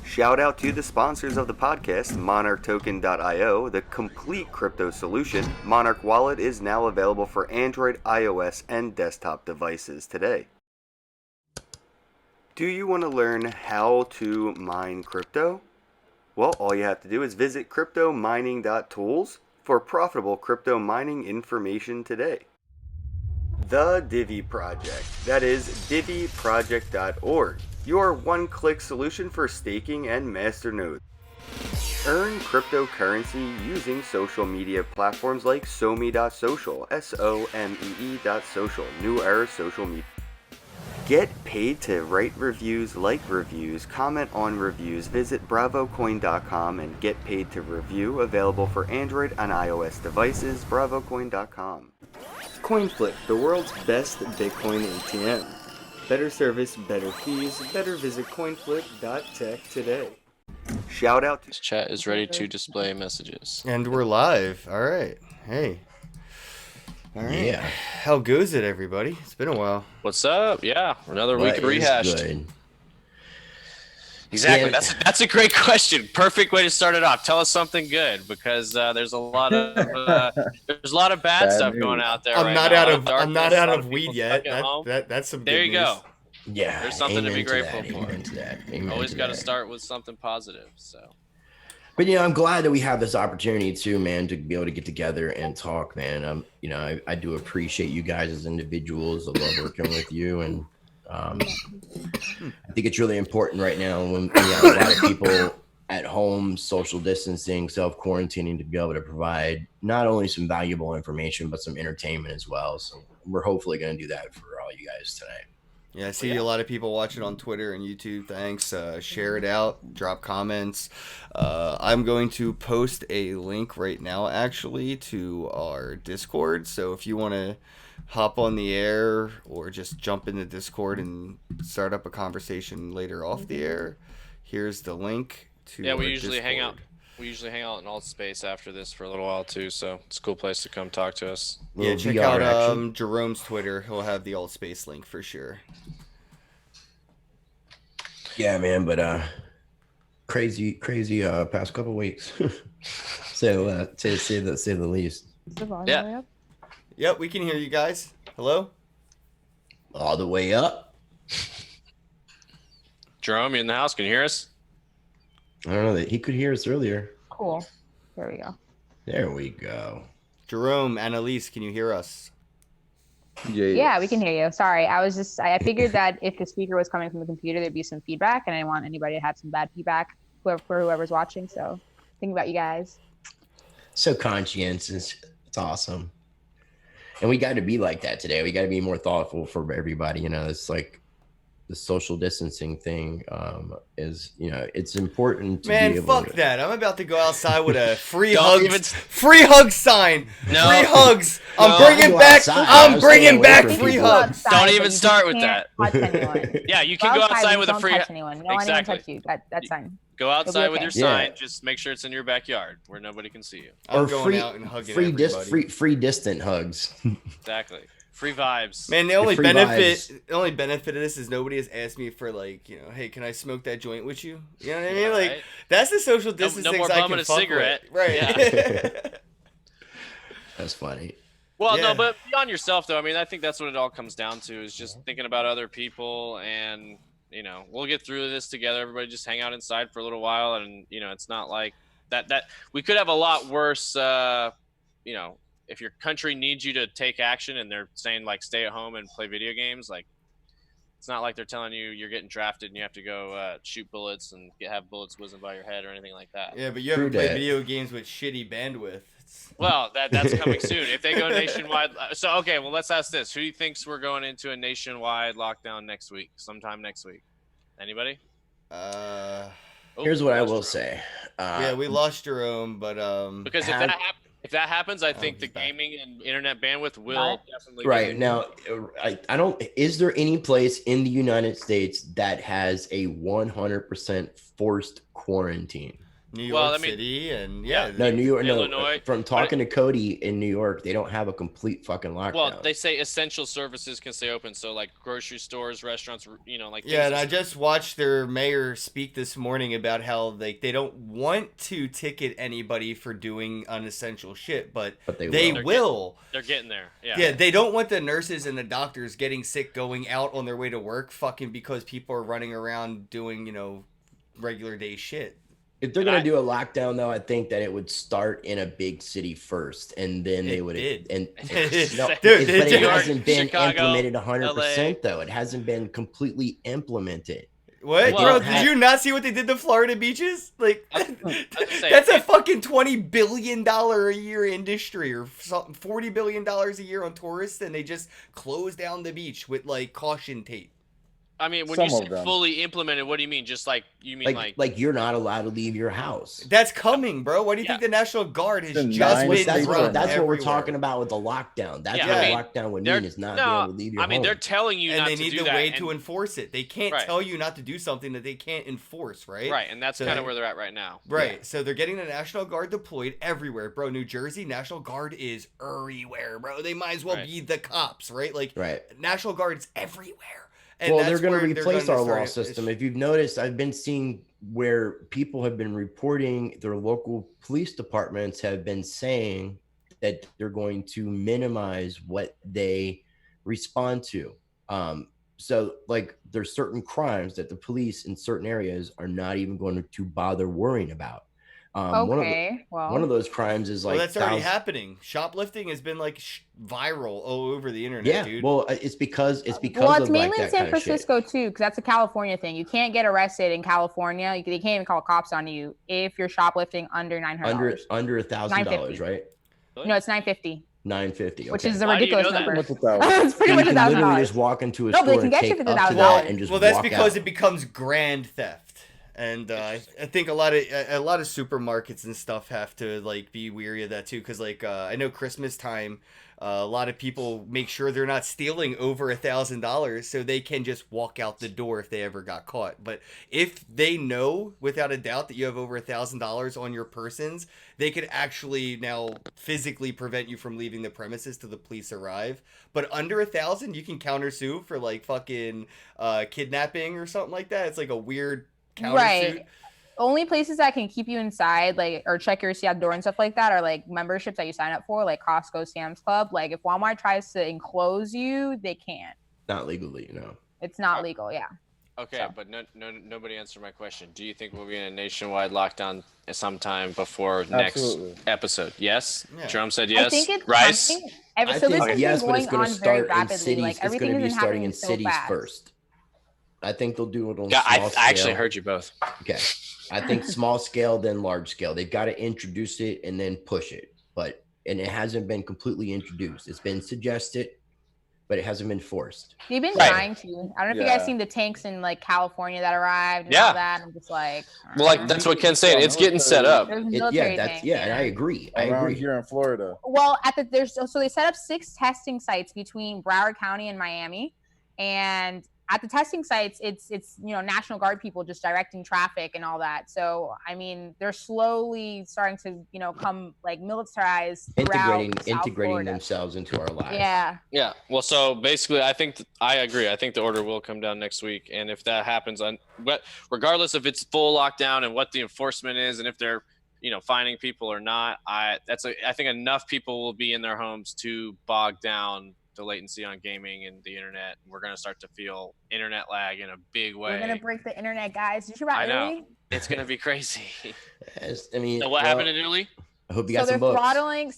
Shout out to the sponsors of the podcast, MonarchToken.io, the complete crypto solution. Monarch Wallet is now available for Android, iOS, and desktop devices today. Do you want to learn how to mine crypto? Well, all you have to do is visit cryptomining.tools for profitable crypto mining information today. The Divi Project, that is diviproject.org, your one-click solution for staking and masternodes. Earn cryptocurrency using social media platforms like Somee.social, SOMEE.social, New Era Social Media. Get paid to write reviews, like reviews, comment on reviews. Visit bravocoin.com and get paid to review. Available for Android and iOS devices. bravocoin.com. CoinFlip, the world's best Bitcoin ATM. Better service, better fees. Better visit coinflip.tech today. Shout out to... This chat is ready to display messages. And we're live. All right. Hey. All right. Yeah. How goes it, everybody? It's been a while. What's up? Yeah, another week of What is ReHash'd. good? Exactly. Yeah. That's a great question. Perfect way to start it off. Tell us something good, because there's a lot of bad stuff news. going out there. I'm right not now. out A lot of darkness, a lot of weed people yet. stuck at home. That's some There good you news. go. Yeah. There's something to be amen grateful that, for. Amen to that. Amen Always to got to that. start with something positive. So. But I'm glad that we have this opportunity too, man, to be able to get together and talk, man. I do appreciate you guys as individuals. I love working with you, and I think it's really important right now when we have a lot of people at home, social distancing, self-quarantining, to be able to provide not only some valuable information but some entertainment as well. So we're hopefully going to do that for all you guys tonight. Yeah, I see a lot of people watching on Twitter and YouTube. Thanks. Share it out. Drop comments. I'm going to post a link right now, actually, to our Discord. So if you want to hop on the air or just jump into Discord and start up a conversation later off the air, here's the link to Yeah, we our usually hang out. Discord. We usually hang out in alt space after this for a little while too, so it's a cool place to come talk to us. Yeah, Little check VR out action. Jerome's Twitter. He'll have the alt space link for sure. Yeah, man, but crazy past couple weeks. Say the least. Yeah. Yep, we can hear you guys. Hello? All the way up. Jerome, you in the house? Can you hear us? I don't know that he could hear us earlier. Cool. There we go. There we go. Jerome, Annalise, can you hear us? Yeah, we can hear you. Sorry, I figured that if the speaker was coming from the computer, there'd be some feedback, and I didn't want anybody to have some bad feedback for whoever's watching. So, think about you guys. So conscientious. It's awesome. And we got to be like that today. We got to be more thoughtful for everybody. It's like the social distancing thing is, it's important to Man, be able fuck to... that. I'm about to go outside with a free Don't hug sign. No. Free hugs. I'm No. bringing Go back outside. I'm I'm bringing staying back away from free people. hugs. Don't even start with that. Touch anyone. Yeah, you can go outside with a free. Don't touch anyone. No Exactly. anyone touch you. That's fine. Go outside with okay. your Yeah. sign. Just make sure it's in your backyard where nobody can see you. I'm Or going out and hugging free everybody. free distant hugs. Exactly. Free vibes. Man, the only free benefit of this is nobody has asked me for, like, hey, can I smoke that joint with you? You know what I mean? Yeah, Like, right. that's the social No distance more things I bumming can a fuck cigarette. with. Right. That's funny. Well, Yeah. no, but beyond yourself, though, I mean, I think that's what it all comes down to, is just thinking about other people, and, we'll get through this together. Everybody just hang out inside for a little while, and, it's not like that we could have a lot worse, if your country needs you to take action and they're saying, like, stay at home and play video games, like, it's not like they're telling you you're getting drafted and you have to go shoot bullets and have bullets whizzing by your head or anything like that. Yeah, but you haven't True played that. video games with shitty bandwidth. Well, that's coming soon. If they go nationwide, so okay. Well, let's ask this: who thinks we're going into a nationwide lockdown next week? Sometime next week. Anybody? Oh, Here's what I lost will Jerome. say. Yeah, we lost Jerome, but Because if that happens, I think the he's back. gaming and internet bandwidth will Right. definitely Right now, I don't. Is there any place in the United States that has a 100% forced quarantine? New York Well, I mean, City, and No, New York. Illinois, No, from talking to Cody in New York, they don't have a complete fucking lockdown. well, they say essential services can stay open, so like grocery stores, restaurants, like yeah. And things I just watched their mayor speak this morning about how they don't want to ticket anybody for doing unessential shit, but they will. They're getting there. Yeah. Yeah, they don't want the nurses and the doctors getting sick going out on their way to work, fucking because people are running around doing regular day shit. If they're gonna do a lockdown, though, I think that it would start in a big city first, and then they would. Did. And Dude, but it hasn't been Chicago, implemented 100%, though. It hasn't been completely implemented. What, Well, bro? Did you not see what they did to Florida beaches? Like, say, that's a fucking $20 billion a year industry, or something, $40 billion a year on tourists, and they just closed down the beach with like caution tape. I mean, when Some you say of them. fully implemented, what do you mean? Just like you mean Like you're not allowed to leave your house. That's coming, bro. Why do you think the National Guard has The just nine been That's run what we're everywhere? talking about with the lockdown. That's Yeah, what I a mean, lockdown would mean, is not being able to leave your I mean, home. they're telling you And not they to need do the that. way and- to enforce it. They can't Right. tell you not to do something that they can't enforce, right? Right, and that's So kind they- of where they're at right now. Right. Yeah. So they're getting the National Guard deployed everywhere, bro. New Jersey, National Guard is everywhere, bro. They might as well Right. be the cops, right? Like, Right. National Guard's everywhere. And Well, they're that's going to where they're replace gonna our law start- system. If you've noticed, I've been seeing where people have been reporting, their local police departments have been saying that they're going to minimize what they respond to. So, like, there's certain crimes that the police in certain areas are not even going to bother worrying about. Okay. One of those crimes is like Well, that's already happening. Shoplifting has been like viral all over the internet, Yeah, dude. well, it's because Well, of it's like mainly in that San kind of shit. Francisco too, because that's a California thing. You can't get arrested in California. They can't even call cops on you if you're shoplifting under $900. Under $1,000, $950. right? No, it's $950, $950, which okay. is a Why do you ridiculous know that? number. What's $1,000? It's pretty You much can literally $1,000. just walk into a No, but they store can and get you take for up to $1,000. that and just Well, that's walk because out. it becomes grand theft. And I think a lot of supermarkets and stuff have to like be weary of that too, because like I know Christmas time, a lot of people make sure they're not stealing over $1,000 so they can just walk out the door if they ever got caught. But if they know without a doubt that you have over $1,000 on your persons, they could actually now physically prevent you from leaving the premises till the police arrive. But under 1,000, you can countersue for like fucking kidnapping or something like that. It's like a weird countersuit. Right. Only places that can keep you inside, like, or check your out door and stuff like that, are like memberships that you sign up for, like Costco, Sam's Club. Like, if Walmart tries to enclose you, they can't. Not legally, you know. It's not legal. Yeah. Okay, So. but nobody answered my question. Do you think we'll be in a nationwide lockdown sometime before Absolutely. next episode? Yes. Yeah. Jerome said I yes. think it's Rice. coming. I So think this has yes, been but it's going going to on very start in rapidly. cities. Like, It's going everything to be isn't starting in happening so cities fast. first. I think they'll do it on Yeah, small scale. I actually heard you both. Okay. I think small scale, then large scale. They've got to introduce it and then push it. And it hasn't been completely introduced. It's been suggested, but it hasn't been forced. They've been Right. trying to. I don't know if you guys Yeah. seen the tanks in like California that arrived and Yeah. all that. I'm just like, Well, like that's what Ken's saying. It's getting set up. there's And military I tanks, agree. Around here in Florida. Well, so they set up 6 testing sites between Broward County and Miami, and at the testing sites, it's National Guard people just directing traffic and all that. So I mean, they're slowly starting to come like militarize Integrating South Florida. themselves into our lives. Yeah. Yeah. Well, so basically, I think I agree. I think the order will come down next week, and if that happens, regardless if it's full lockdown and what the enforcement is, and if they're fining people or not, I think enough people will be in their homes to bog down the latency on gaming and the internet. We're gonna start to feel internet lag in a big way. We're gonna break the internet, guys. Did you hear about I know. Italy? It's gonna be crazy. I mean, So what happened in Italy? I hope you So got they're some books. throttling.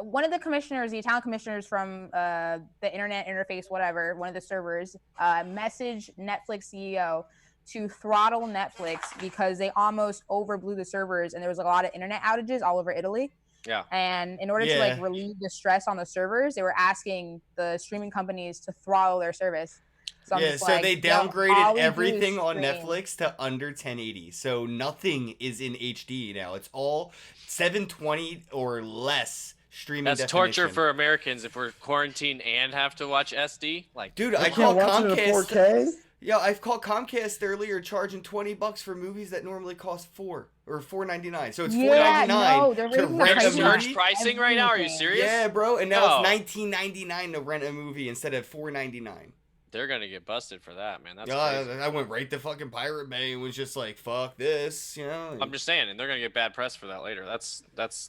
One of the commissioners, the Italian commissioners from the internet interface, whatever, one of the servers, messaged Netflix CEO to throttle Netflix because they almost overblew the servers and there was a lot of internet outages all over Italy. Yeah. And in order to like relieve the stress on the servers, they were asking the streaming companies to throttle their service. So I'm just like, they yo, all we downgraded do everything is on stream. Netflix to under 1080. So nothing is in HD now. It's all 720 or less streaming That's definition. torture for Americans if we're quarantined and have to watch SD. Like, Dude, I I call can't watch it in Comcast. 4K. Yeah, I've called Comcast earlier, charging $20 for movies that normally cost $4.99. So it's Yeah, $4.99 no, they're to raising the rent a prices on movie. pricing right now? Are you everything. serious? Yeah, bro, and now No. it's $19.99 to rent a movie instead of $4.99. They're gonna get busted for that, man. That's Yeah, crazy. I went right to fucking Pirate Bay and was just like, "Fuck this," you know. I'm just saying, and they're gonna get bad press for that later. That's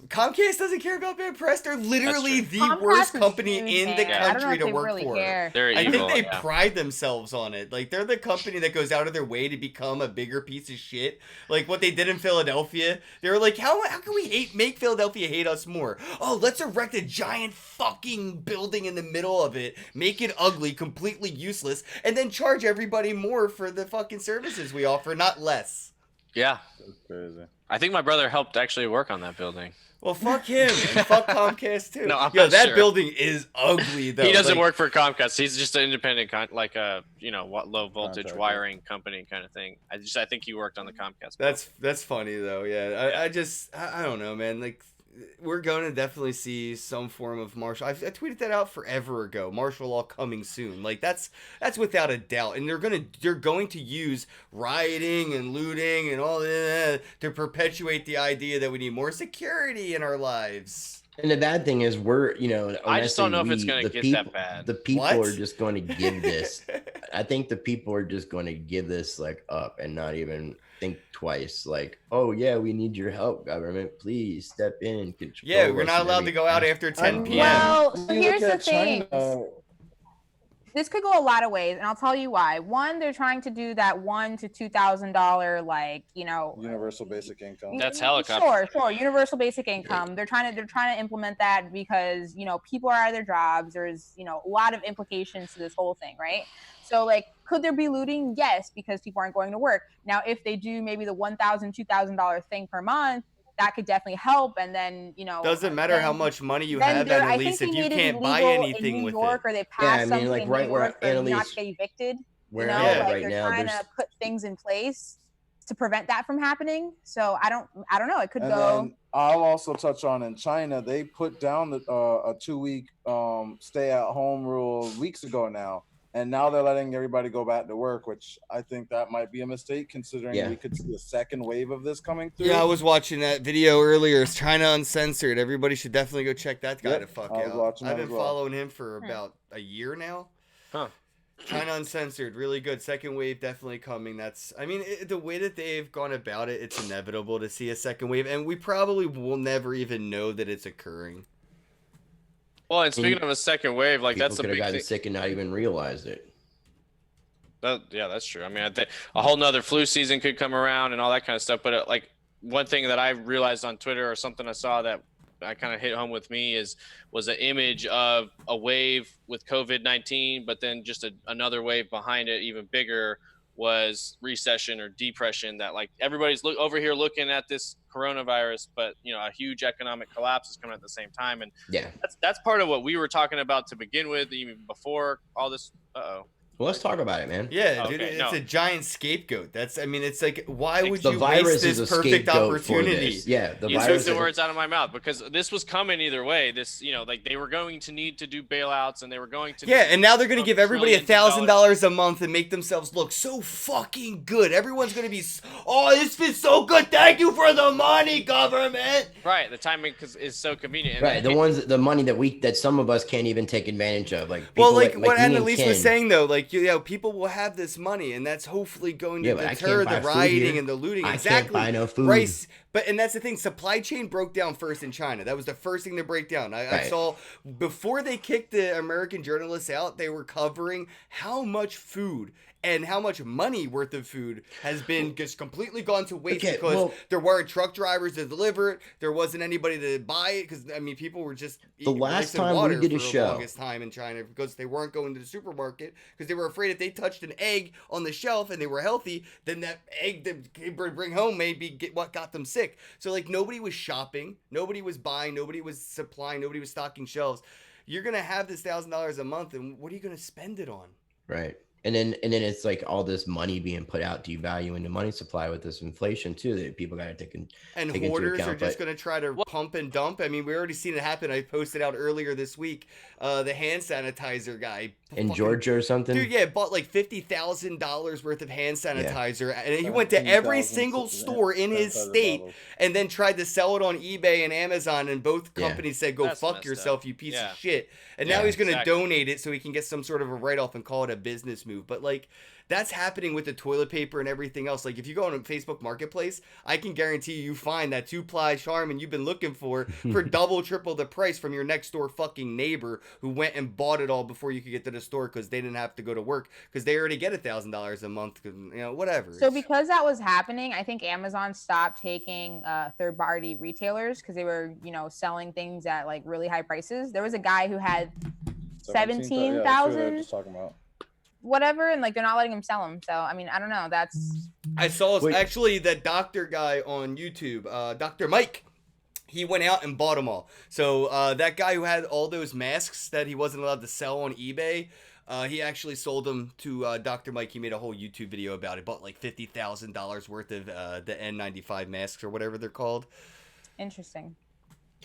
Comcast doesn't care about bad press. They're literally the Comcast worst is company huge, in the man. I don't know country if to they work really for. care. they're I evil. think they yeah. pride themselves on it. Like, they're the company that goes out of their way to become a bigger piece of shit. Like what they did in Philadelphia. They were like, how can we make Philadelphia hate us more? Oh, let's erect a giant fucking building in the middle of it, make it ugly, completely useless, and then charge everybody more for the fucking services we offer, not less. Yeah. That's crazy. I think my brother helped actually work on that building. Well, fuck him and fuck Comcast too. No, I'm Yo, not that sure. building is ugly though. He doesn't Like, work for Comcast. He's just an independent, like a low voltage Contractor. wiring company kind of thing. I think he worked on the Comcast. building. That's funny though. Yeah, I don't know, man. Like, we're going to definitely see some form of martial. I tweeted that out forever ago. Martial law coming soon. Like that's without a doubt. And they're going to use rioting and looting and all that to perpetuate the idea that we need more security in our lives. And the bad thing is, we're, I just don't know if it's gonna the get people, that bad. The people What? are just going to give this. I think the people are just going to give this like up and not even think twice. Like, oh yeah, we need your help, government. Please step in. Control Yeah, we're us not and allowed to go out everything. after 10 p.m. Well, so When you here's look the at thing. China, This could go a lot of ways, and I'll tell you why. One, they're trying to do that $1,000 to $2,000, like, universal basic income. That's helicopter. Sure. Universal basic income. They're trying to implement that because people are out of their jobs. There's a lot of implications to this whole thing, right? So like, could there be looting? Yes, because people aren't going to work. Now, if they do maybe the $1,000, $2,000 thing per month, that could definitely help. And then Doesn't matter how much money you then have, there- I Annalise, think if they you made it can't buy illegal anything in New with York, it. or they Yeah, I passed mean, something like, in right New where York for you not Annalise- to get evicted. Where You I'm know, at like right they're now, trying there's to put things in place to prevent that from happening. So I don't know. It could And go. then I'll also touch on, in China, they put down a 2-week stay-at-home rule weeks ago now, and now they're letting everybody go back to work, which I think that might be a mistake, considering Yeah. we could see a second wave of this coming through. Yeah, I was watching that video earlier. It's China Uncensored. Everybody should definitely go check that guy Yep, the fuck I was out. watching I've that been as well. following him for about a year now. Huh. China Uncensored, really good. Second wave definitely coming. The way that they've gone about it, it's inevitable to see a second wave, and we probably will never even know that it's occurring. Well, and speaking of a second wave, like people that's the could have big gotten thing. sick and not even realized it. Yeah, that's true. I mean, I think a whole nother flu season could come around and all that kind of stuff. But like one thing that I realized on Twitter or something I saw that I kind of hit home with me was an image of a wave with COVID-19, but then just another wave behind it, even bigger, was recession or depression. That like everybody's over here looking at this coronavirus, but a huge economic collapse is coming at the same time, and Yeah. that's part of what we were talking about to begin with, even before all this. Well, let's talk about it, man. Yeah, Okay, dude, it's no. a giant scapegoat. It's like, why would The you virus waste is this a perfect scapegoat for opportunity? this. Yeah, the You took virus. the is a- words out of my mouth, because this was coming either way. This, like they were going to need to do bailouts, and they were going to. Yeah, and now they're gonna give everybody $1,000 a month and make themselves look so fucking good. Everyone's gonna be, oh, this feels so good. Thank you for the money, government. Right, the timing is so convenient. And Right, the money that some of us can't even take advantage of. Like, Well, people like what me and Annalise was Ken. saying though, like people will have this money, and that's hopefully going to Yeah, but I deter can't the buy food rioting here. and the looting. I Exactly. can't buy no food. Price, and that's the thing. Supply chain broke down first in China. That was the first thing to break down. I Right. saw before they kicked the American journalists out, they were covering how much food and how much money worth of food has been just completely gone to waste Okay, because well- there weren't truck drivers to deliver it. There wasn't anybody to buy it because people were just eating last rice and time we water did a for the show- longest time in China because they weren't going to the supermarket because they were afraid if they touched an egg on the shelf and they were healthy, then that egg that they bring home maybe get what got them sick. So like nobody was shopping, nobody was buying, nobody was supplying, nobody was stocking shelves. You're gonna have this $1,000 a month, and what are you gonna spend it on? Right. And then it's like all this money being put out, devaluing the money supply with this inflation too, that people got to take into hoarders account. are just going to try to pump and dump. I mean, we already seen it happen. I posted out earlier this week. The hand sanitizer guy in Georgia or something. Dude, yeah, bought like $50,000 worth of hand sanitizer, and he went to every single store in his state, and then tried to sell it on eBay and Amazon, and both companies said, "Go fuck yourself, you piece of shit." And now he's going to donate it so he can get some sort of a write-off and call it a business move. But like, that's happening with the toilet paper and everything else. Like, if you go on a Facebook Marketplace, I can guarantee you find that 2-ply Charmin you've been looking for double, triple the price from your next door fucking neighbor who went and bought it all before you could get to the store because they didn't have to go to work because they already get $1,000 a month, whatever. So because that was happening, I think Amazon stopped taking third-party retailers because they were, selling things at like really high prices. There was a guy who had 17,000 whatever, and like they're not letting him sell them. So I mean, I don't know. I saw actually that doctor guy on YouTube, Dr. Mike. He went out and bought them all. So that guy who had all those masks that he wasn't allowed to sell on eBay, he actually sold them to Dr. Mike. He made a whole YouTube video about it. Bought like $50,000 worth of the N95 masks or whatever they're called. Interesting.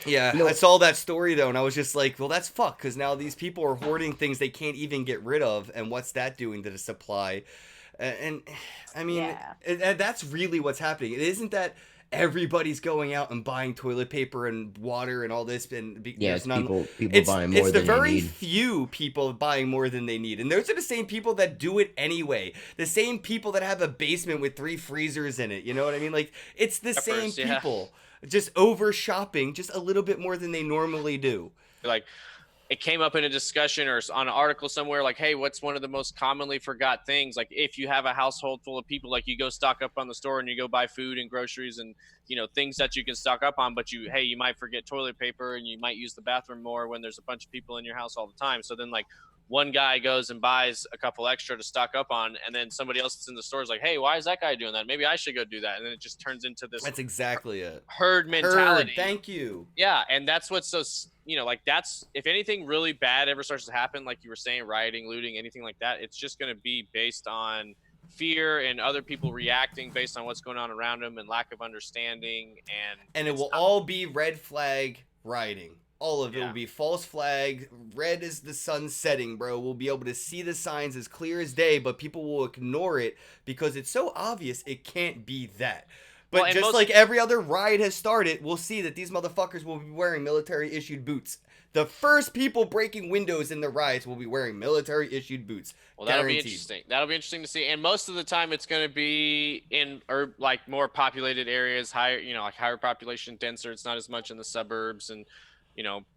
Yeah, I saw that story though, and I was just like, well, that's fucked, because now these people are hoarding things they can't even get rid of, and what's that doing to the supply? And I mean, that's really what's happening. It isn't that everybody's going out and buying toilet paper and water and all this, and it's people buying more than they need. It's the very few people buying more than they need, and those are the same people that do it anyway. The same people that have a basement with 3 freezers in it. You know what I mean? Like, it's the same people. Just over shopping just a little bit more than they normally do. Like, it came up in a discussion or on an article somewhere, like, hey, what's one of the most commonly forgot things? Like, if you have a household full of people, like, you go stock up on the store and you go buy food and groceries and, things that you can stock up on, but you might forget toilet paper and you might use the bathroom more when there's a bunch of people in your house all the time. So then, like, one guy goes and buys a couple extra to stock up on, and then somebody else that's in the store is like, hey, why is that guy doing that? Maybe I should go do that. And then it just turns into this. That's exactly it. Herd mentality. Thank you. Yeah. And that's what's so, that's, if anything really bad ever starts to happen, like you were saying, rioting, looting, anything like that, it's just going to be based on fear and other people reacting based on what's going on around them and lack of understanding. And it will all be red flag rioting. All of it will be false flag. Red is the sun setting, bro. We'll be able to see the signs as clear as day, but people will ignore it because it's so obvious it can't be that. But just like every other riot has started, we'll see that these motherfuckers will be wearing military-issued boots. The first people breaking windows in the riots will be wearing military-issued boots. Well, that'll be interesting. That'll be interesting to see. And most of the time, it's going to be in like more populated areas, higher, like higher population, denser. It's not as much in the suburbs and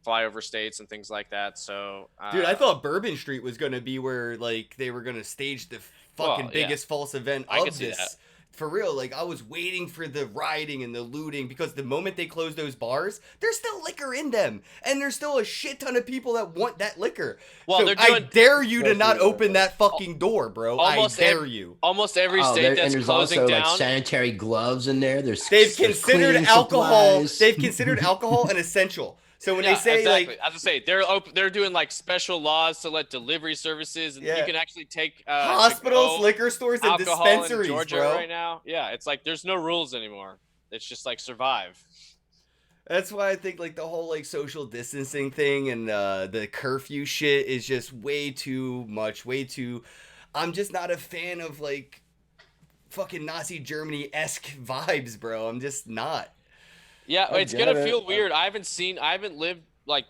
flyover states and things like that. So, dude, I thought Bourbon Street was going to be where like they were going to stage the fucking biggest false event of this. For real, like I was waiting for the rioting and the looting because the moment they close those bars, there's still liquor in them, and there's still a shit ton of people that want that liquor. Well, so I dare you to not open that fucking door, bro. I dare you. Almost every state that's and closing also, down. Like sanitary gloves in there. They've considered alcohol. They've considered alcohol an essential. So when they say like, as I say, they're doing like special laws to let delivery services, and you can actually take hospitals, liquor stores, and dispensaries, in Georgia bro. Right now. Yeah, it's like there's no rules anymore. It's just like survive. That's why I think like the whole like social distancing thing and the curfew shit is just way too much. I'm just not a fan of like fucking Nazi Germany-esque vibes, bro. I'm just not. Yeah, it's gonna feel weird. I haven't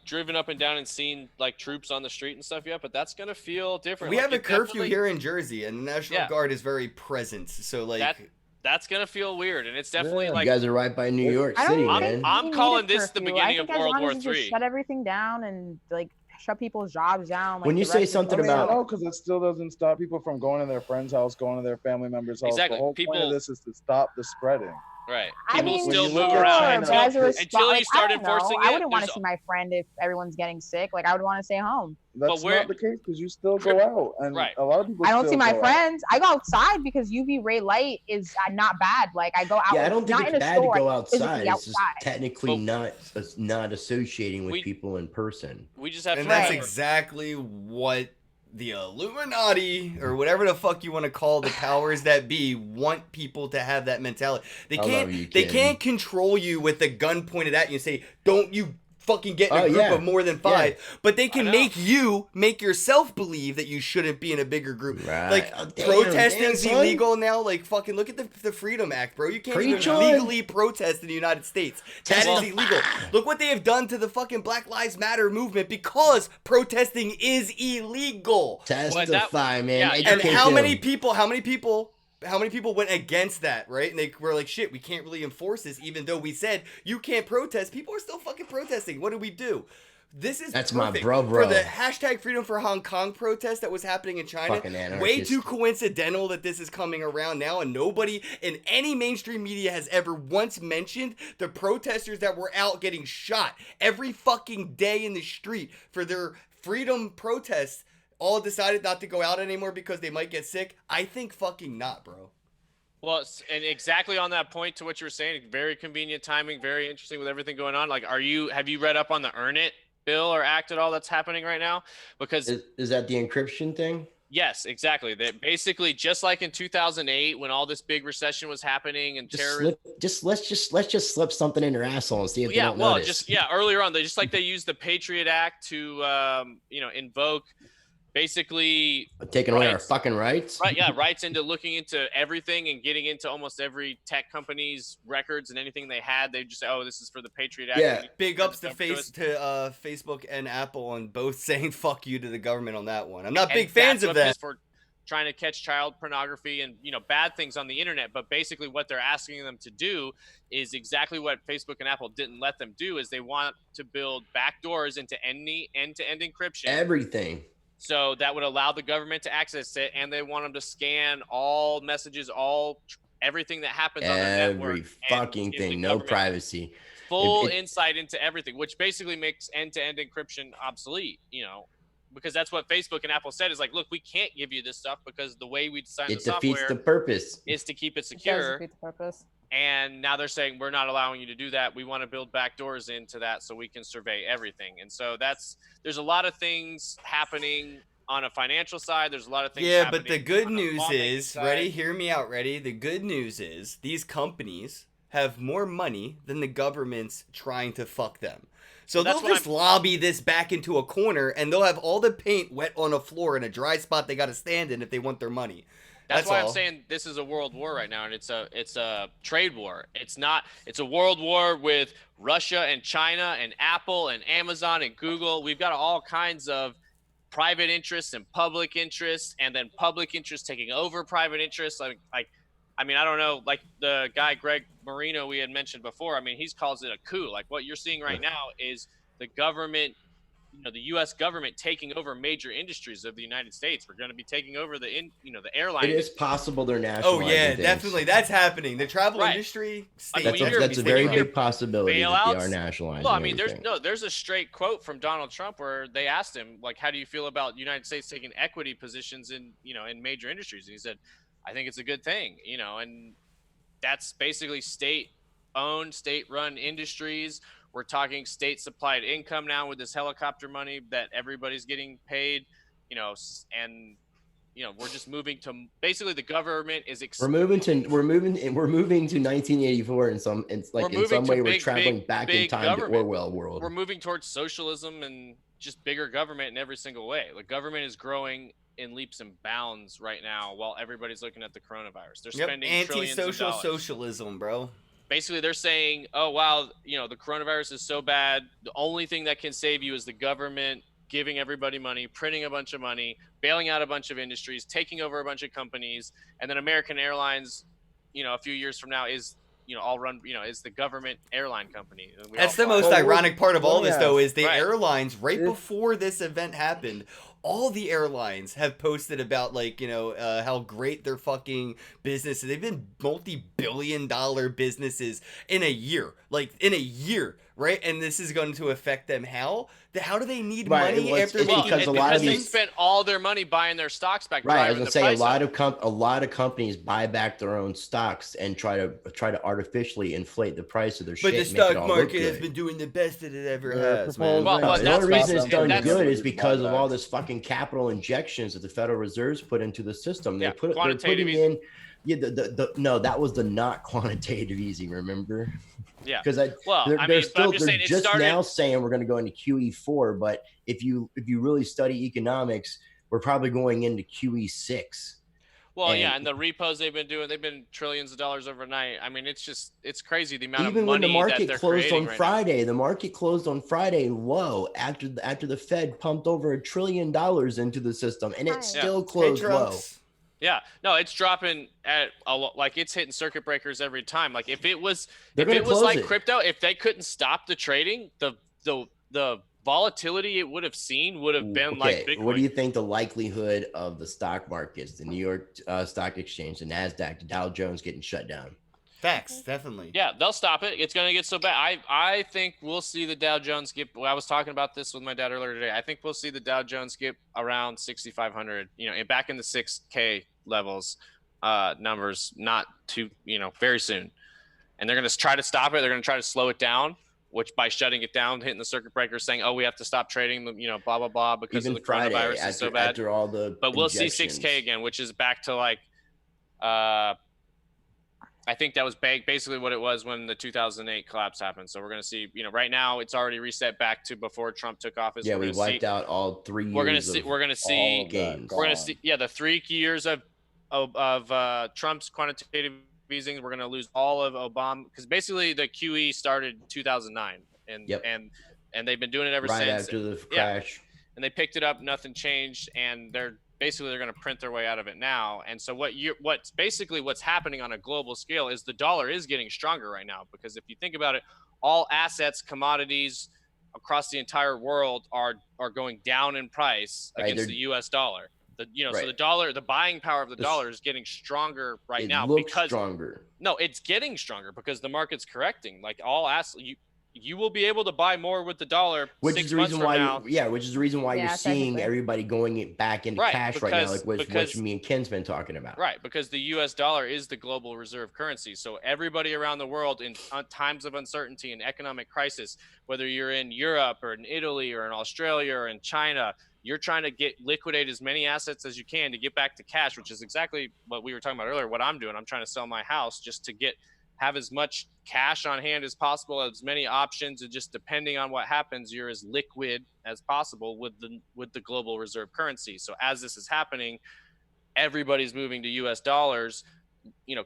driven up and down and seen like troops on the street and stuff yet, but that's gonna feel different. We have a curfew here in Jersey, and the National Guard is very present. So like that's gonna feel weird, and it's definitely like you guys are right by New York City, man. I'm calling this the beginning of World War III. Shut everything down and like shut people's jobs down. Like, when you say something about, no, because it still doesn't stop people from going to their friend's house, going to their family members' house. Exactly. The whole point of this is to stop the spreading. Right. People still move around until you start enforcing it. I wouldn't want to see my friend if everyone's getting sick. Like I would want to stay home. That's not the case because you still go out, and a lot of people. I don't see my friends. I go outside because UV ray light is not bad. Like I go out. Yeah, I don't think it's bad to go outside. It's just technically not associating with people in person. We just have and that's exactly what the Illuminati or whatever the fuck you want to call the powers that be want people to have that mentality. They can't control you with a gun pointed at you and say, don't you fucking get in a group of more than 5, but they can make yourself believe that you shouldn't be in a bigger group. Right. Like protesting's illegal now. Like fucking look at the Freedom Act, bro. You can't even legally protest in the United States. That is illegal. Look what they have done to the fucking Black Lives Matter movement because protesting is illegal. Testify, man. And how many people went against that, right? And they were like, shit, we can't really enforce this, even though we said you can't protest. People are still fucking protesting. What do we do? That's my bro. For the hashtag Freedom for Hong Kong protest that was happening in China, way too coincidental that this is coming around now, and nobody in any mainstream media has ever once mentioned the protesters that were out getting shot every fucking day in the street for their freedom protests. All decided not to go out anymore because they might get sick. I think fucking not, bro. Well, and exactly on that point to what you were saying, very convenient timing, very interesting with everything going on. Like, have you read up on the Earn It bill or act at all that's happening right now? Because is that the encryption thing? Yes, exactly. That basically, just like in 2008 when all this big recession was happening and terrorism. Let's just slip something in their asshole and see if they don't notice. Earlier on, they used the Patriot Act to invoke. Basically taking away our fucking rights. Right, yeah, rights into looking into everything and getting into almost every tech company's records and anything they had. They just say, oh, this is for the Patriot Act. Yeah, big ups to Facebook and Apple on both saying fuck you to the government on that one. I'm not big fans of that. For trying to catch child pornography and bad things on the internet, but basically what they're asking them to do is exactly what Facebook and Apple didn't let them do. Is they want to build backdoors into any end-to-end encryption. Everything. So that would allow the government to access it, and they want them to scan all messages, everything that happens on the network. Every fucking thing, no privacy. Full insight into everything, which basically makes end-to-end encryption obsolete, because that's what Facebook and Apple said is like, look, we can't give you this stuff because the way we design the software defeats the purpose is to keep it secure. It defeats the purpose. And now they're saying we're not allowing you to do that. We want to build backdoors into that so we can survey everything. And so there's a lot of things happening on a financial side. There's a lot of things. Yeah, but the good news is, hear me out, ready? The good news is these companies have more money than the government's trying to fuck them. So they'll just lobby this back into a corner, and they'll have all the paint wet on a floor in a dry spot they got to stand in if they want their money. That's why I'm saying this is a world war right now, and it's a trade war. It's a world war with Russia and China and Apple and Amazon and Google. We've got all kinds of private interests and public interests, and then public interests taking over private interests. I don't know, like the guy Greg Marino we had mentioned before. He calls it a coup. Like what you're seeing right now is the government. The U.S. government taking over major industries of the United States. We're going to be taking over the airline. It is possible they're nationalizing. Oh yeah, definitely, that's happening. The travel industry. That's a very big possibility that they are nationalizing. Well, there's a straight quote from Donald Trump where they asked him, like, how do you feel about the United States taking equity positions in major industries? And he said, I think it's a good thing. And that's basically state-owned, state-run industries. We're talking state-supplied income now with this helicopter money that everybody's getting paid, and we're just moving to basically the government is. We're moving to 1984 in some way. We're traveling back in time to Orwell world. We're moving towards socialism and just bigger government in every single way. The government is growing in leaps and bounds right now while everybody's looking at the coronavirus. They're spending anti-social socialism, bro. Basically, they're saying, oh, wow, the coronavirus is so bad. The only thing that can save you is the government giving everybody money, printing a bunch of money, bailing out a bunch of industries, taking over a bunch of companies. And then American Airlines, a few years from now is, all run, is the government airline company. That's the most ironic part of all this, though, is the airlines right before this event happened. All the airlines have posted about how great their fucking business is. They've been multi-billion-dollar businesses in a year. right? And this is going to affect them. How do they need Right, money well, after it's making because a a lot of they these- spent all their money buying their stocks back, Right, I was driving gonna the say price up. a lot of companies buy back their own stocks and try to artificially inflate the price of their But shit. the Make it stock all market look has good. been doing the best that it ever They're has, man. Well, No, but the that's only reason it's basically- done that's- good is because of all buybacks. this fucking capital injections that the Federal Reserve's put into the system. They're putting quantitative in, no, that was the not quantitative easing. Remember? Yeah. Because Well, they're I mean, but I'm still just saying it just started. now saying we're going to go into QE4, but if you really study economics, we're probably going into QE6. Well, and- yeah, and the repos they've been trillions of dollars overnight. I mean, it's crazy the amount Even of when money the market that they're closed creating on right Friday, the market closed on Friday low after the Fed pumped over $1 trillion into the system, and it Right. still Hey, closed low. Trunks. Yeah, no, it's dropping at like it's hitting circuit breakers every time. Like if it was They're gonna close like it. crypto, if they couldn't stop the trading, the volatility it would have seen would have been like Bitcoin. What do you think the likelihood of the stock markets, the New York Stock Exchange, the Nasdaq, the Dow Jones getting shut down? Facts, definitely. Yeah, they'll stop it. It's going to get so bad. I think we'll see the Dow Jones get. Well, I was talking about this with my dad earlier today. I think we'll see the Dow Jones get around 6,500. Back in the 6K levels, numbers, not too, very soon. And they're going to try to stop it. They're going to try to slow it down, which by shutting it down, hitting the circuit breaker, saying, "Oh, we have to stop trading," blah blah blah, because Even of the Friday, coronavirus is so bad. After all the But we'll injections. see 6K again, which is back to like. I think that was basically what it was when the 2008 collapse happened. So we're going to see, right now it's already reset back to before Trump took office. Yeah, we wiped out all 3 years. We're going to see. We're going to see. gains. We're going to see. Yeah, the 3 years of Trump's quantitative easing. We're going to lose all of Obama, because basically the QE started in 2009, and they've been doing it ever right since. after the crash. And they picked it up, nothing changed, and they're going to print their way out of it now. And so what's happening on a global scale is the dollar is getting stronger right now, because if you think about it, all assets, commodities across the entire world are going down in price against the US dollar. So the dollar, the buying power of the dollar is getting stronger right now because stronger. No, it's getting stronger because the market's correcting. Like all assets, you will be able to buy more with the dollar. Which is the reason why, which is the reason why you're seeing everybody going back into cash right now, like which me and Ken's been talking about. Right, because the U.S. dollar is the global reserve currency. So everybody around the world in times of uncertainty and economic crisis, whether you're in Europe or in Italy or in Australia or in China, you're trying to liquidate as many assets as you can to get back to cash, which is exactly what we were talking about earlier. What I'm doing, I'm trying to sell my house just to have as much cash on hand as possible, as many options, and just depending on what happens, you're as liquid as possible with the global reserve currency. So as this is happening, everybody's moving to US dollars.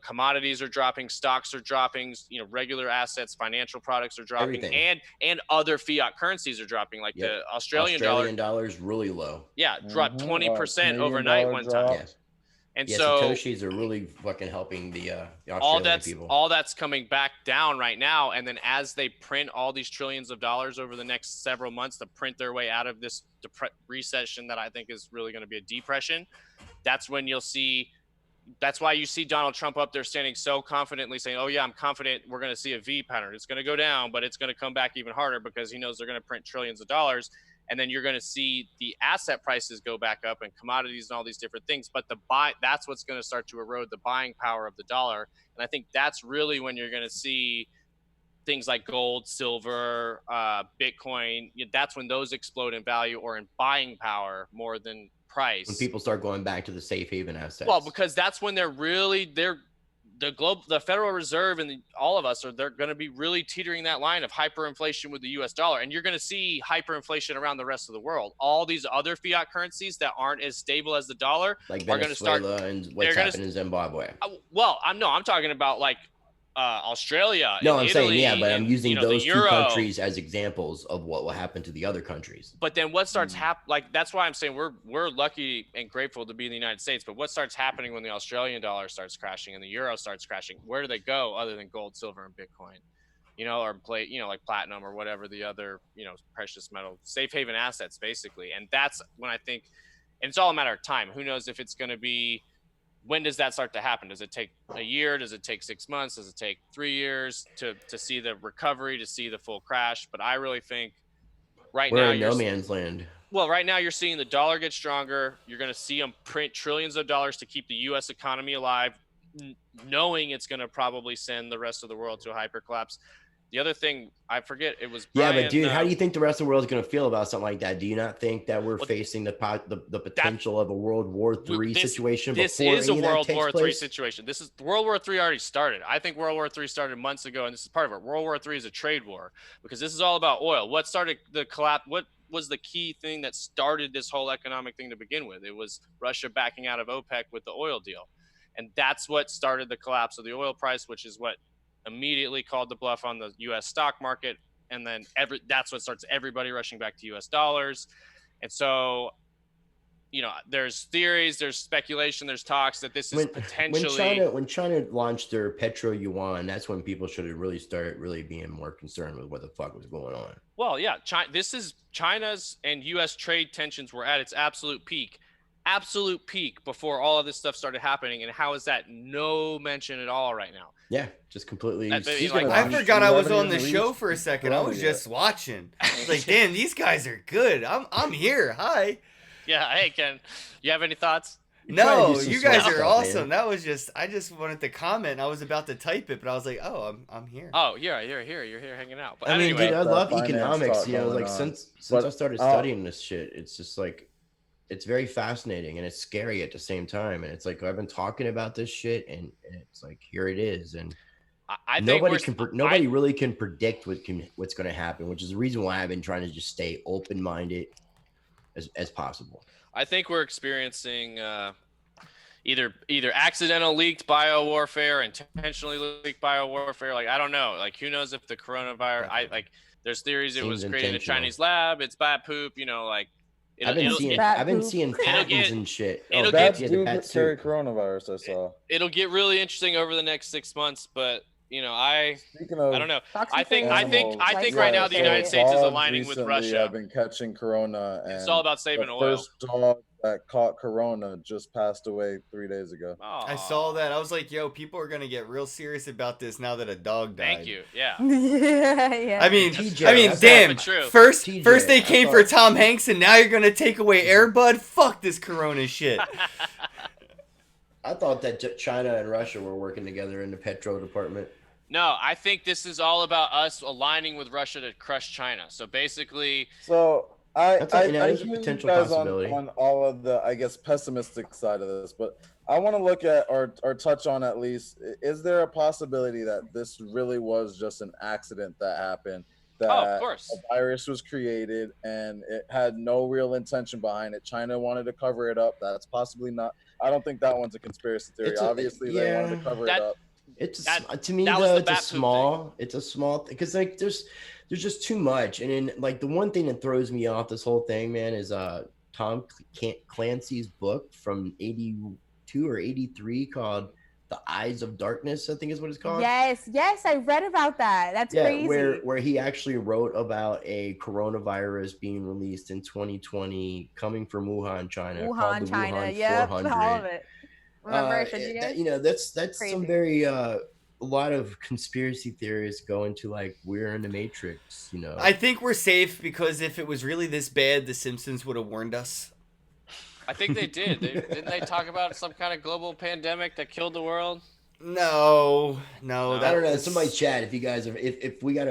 Commodities are dropping, stocks are dropping, regular assets, financial products are dropping, and other fiat currencies are dropping, like the Australian dollar is really low. Yeah, dropped 20% overnight one time. Yes. And so Satoshis are really fucking helping the Australian people. All that's coming back down right now. And then as they print all these trillions of dollars over the next several months to print their way out of this recession that I think is really going to be a depression, that's when you'll see. That's why you see Donald Trump up there standing so confidently saying, "Oh yeah, I'm confident we're going to see a V pattern. It's going to go down, but it's going to come back even harder," because he knows they're going to print trillions of dollars. And then you're going to see the asset prices go back up and commodities and all these different things. But that's what's going to start to erode the buying power of the dollar. And I think that's really when you're going to see things like gold, silver, Bitcoin. That's when those explode in value or in buying power more than price. When people start going back to the safe haven assets. Well, because that's when the Federal Reserve and all of us they're going to be really teetering that line of hyperinflation with the US dollar. And you're going to see hyperinflation around the rest of the world. All these other fiat currencies that aren't as stable as the dollar like are going to start. And what's happening in Zimbabwe. I'm talking about like Australia. No, I'm Italy, saying, but I'm using those two Euro. countries as examples of what will happen to the other countries. But then what starts happening, that's why I'm saying we're lucky and grateful to be in the United States. But what starts happening when the Australian dollar starts crashing and the euro starts crashing? Where do they go other than gold, silver, and Bitcoin? Or like platinum or whatever the other, precious metal, safe haven assets, basically. And that's when I think, and it's all a matter of time. Who knows if it's going to be when does that start to happen? Does it take a year? Does it take 6 months? Does it take 3 years to see the recovery, to see the full crash? But I really think right We're now in no man's land. well, right now you're seeing the dollar get stronger. You're going to see them print trillions of dollars to keep the U.S. economy alive, knowing it's going to probably send the rest of the world to a hyper collapse. The other thing, I forget, it was Brian, yeah, but dude, how do you think the rest of the world is going to feel about something like that? Do you not think that we're well, facing the potential of a World War III situation? This before is a any of that World takes War III place? situation. This is World War III already started. I think World War III started months ago, and this is part of it. World War III is a trade war because this is all about oil. What started the collapse? What was the key thing that started this whole economic thing to begin with? It was Russia backing out of OPEC with the oil deal. And that's what started the collapse of the oil price, which is what immediately called the bluff on the U.S. stock market. And then that's what starts everybody rushing back to U.S. dollars. And so, you know, there's theories, there's speculation, there's talks that this is potentially when China launched their petro yuan, that's when people should have really started really being more concerned with what the fuck was going on. Well, yeah, this is China's and U.S. trade tensions were at its absolute peak before all of this stuff started happening. And how is that no mention at all right now? Yeah, just completely. Like, I forgot I was on the show for a second. I was just watching. I was like, damn, these guys are good. I'm here. Hi. Yeah. Hey, Ken, you have any thoughts? No, you guys are awesome. That was I just wanted to comment. I was about to type it, but I was like, oh, I'm here. Oh, yeah, you're here. You're here hanging out. But I mean, anyway, dude, I love economics. talk You know, like going on. since I started studying this shit, it's just like, it's very fascinating and it's scary at the same time. And it's like, I've been talking about this shit and it's like, here it is. And I think nobody really can predict what's going to happen, which is the reason why I've been trying to just stay open-minded as possible. I think we're experiencing either accidental leaked biowarfare, intentionally leaked biowarfare. Like, I don't know. Like, who knows if the coronavirus? There's theories it was created in a Chinese lab. It's bat poop. You know, like. I've been seeing patents and shit. Bats do carry coronavirus, I saw. It'll get really interesting over the next 6 months, but you know, I don't know. I think right now the United States is aligning with Russia. I've been catching corona, and it's all about saving the oil. First dog that caught corona just passed away 3 days ago. Aww. I saw that. I was like, yo, people are gonna get real serious about this now that a dog died. Thank you. Yeah. yeah. I mean, TJ, damn. First TJ, they came for Tom Hanks, and now you're gonna take away Air Bud. Fuck this corona shit. I thought that China and Russia were working together in the petro department. No, I think this is all about us aligning with Russia to crush China. So basically, I a hear potential you guys possibility. on all of the, I guess, pessimistic side of this, but I want to look at or touch on at least, is there a possibility that this really was just an accident that happened? That of course. a virus was created and it had no real intention behind it. China wanted to cover it up. That's possibly not. I don't think that one's a conspiracy theory. Obviously, they wanted to cover it up. To me though, it's a small thing because like there's just too much. And then like the one thing that throws me off this whole thing, man, is Tom Clancy's book from 82 or 83 called The Eyes of Darkness, I think is what it's called. Yes, I read about that. That's crazy. Where he actually wrote about a coronavirus being released in 2020 coming from Wuhan, China. Wuhan, China, yeah, all of it. Remember, that's crazy. Some very a lot of conspiracy theorists go into like we're in the Matrix, you know. I think we're safe because if it was really this bad, The Simpsons would have warned us. I think they did. Didn't they talk about some kind of global pandemic that killed the world? No. I don't know. Somebody chat if you guys are if we got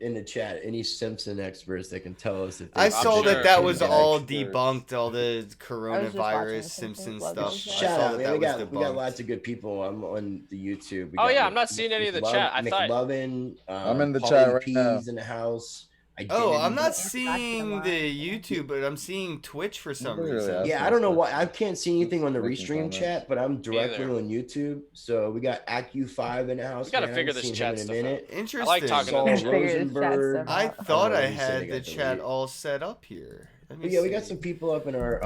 in the chat any Simpson experts that can tell us if I saw that was all debunked, all the coronavirus Simpson stuff. Shout out, man. We got lots of good people on the YouTube. I'm not seeing any of the chat. I thought McLovin, I'm in the chat right now. in the house. I'm not seeing the YouTube, but I'm seeing Twitch for some reason. Yeah, I don't know why. I can't see anything on the Restream chat, but I'm directly on YouTube. So we got AcU5 in the house. We gotta figure this chat stuff out. Interesting. I like talking to Rosenberg. I thought I had the chat all set up here. We got some people up in our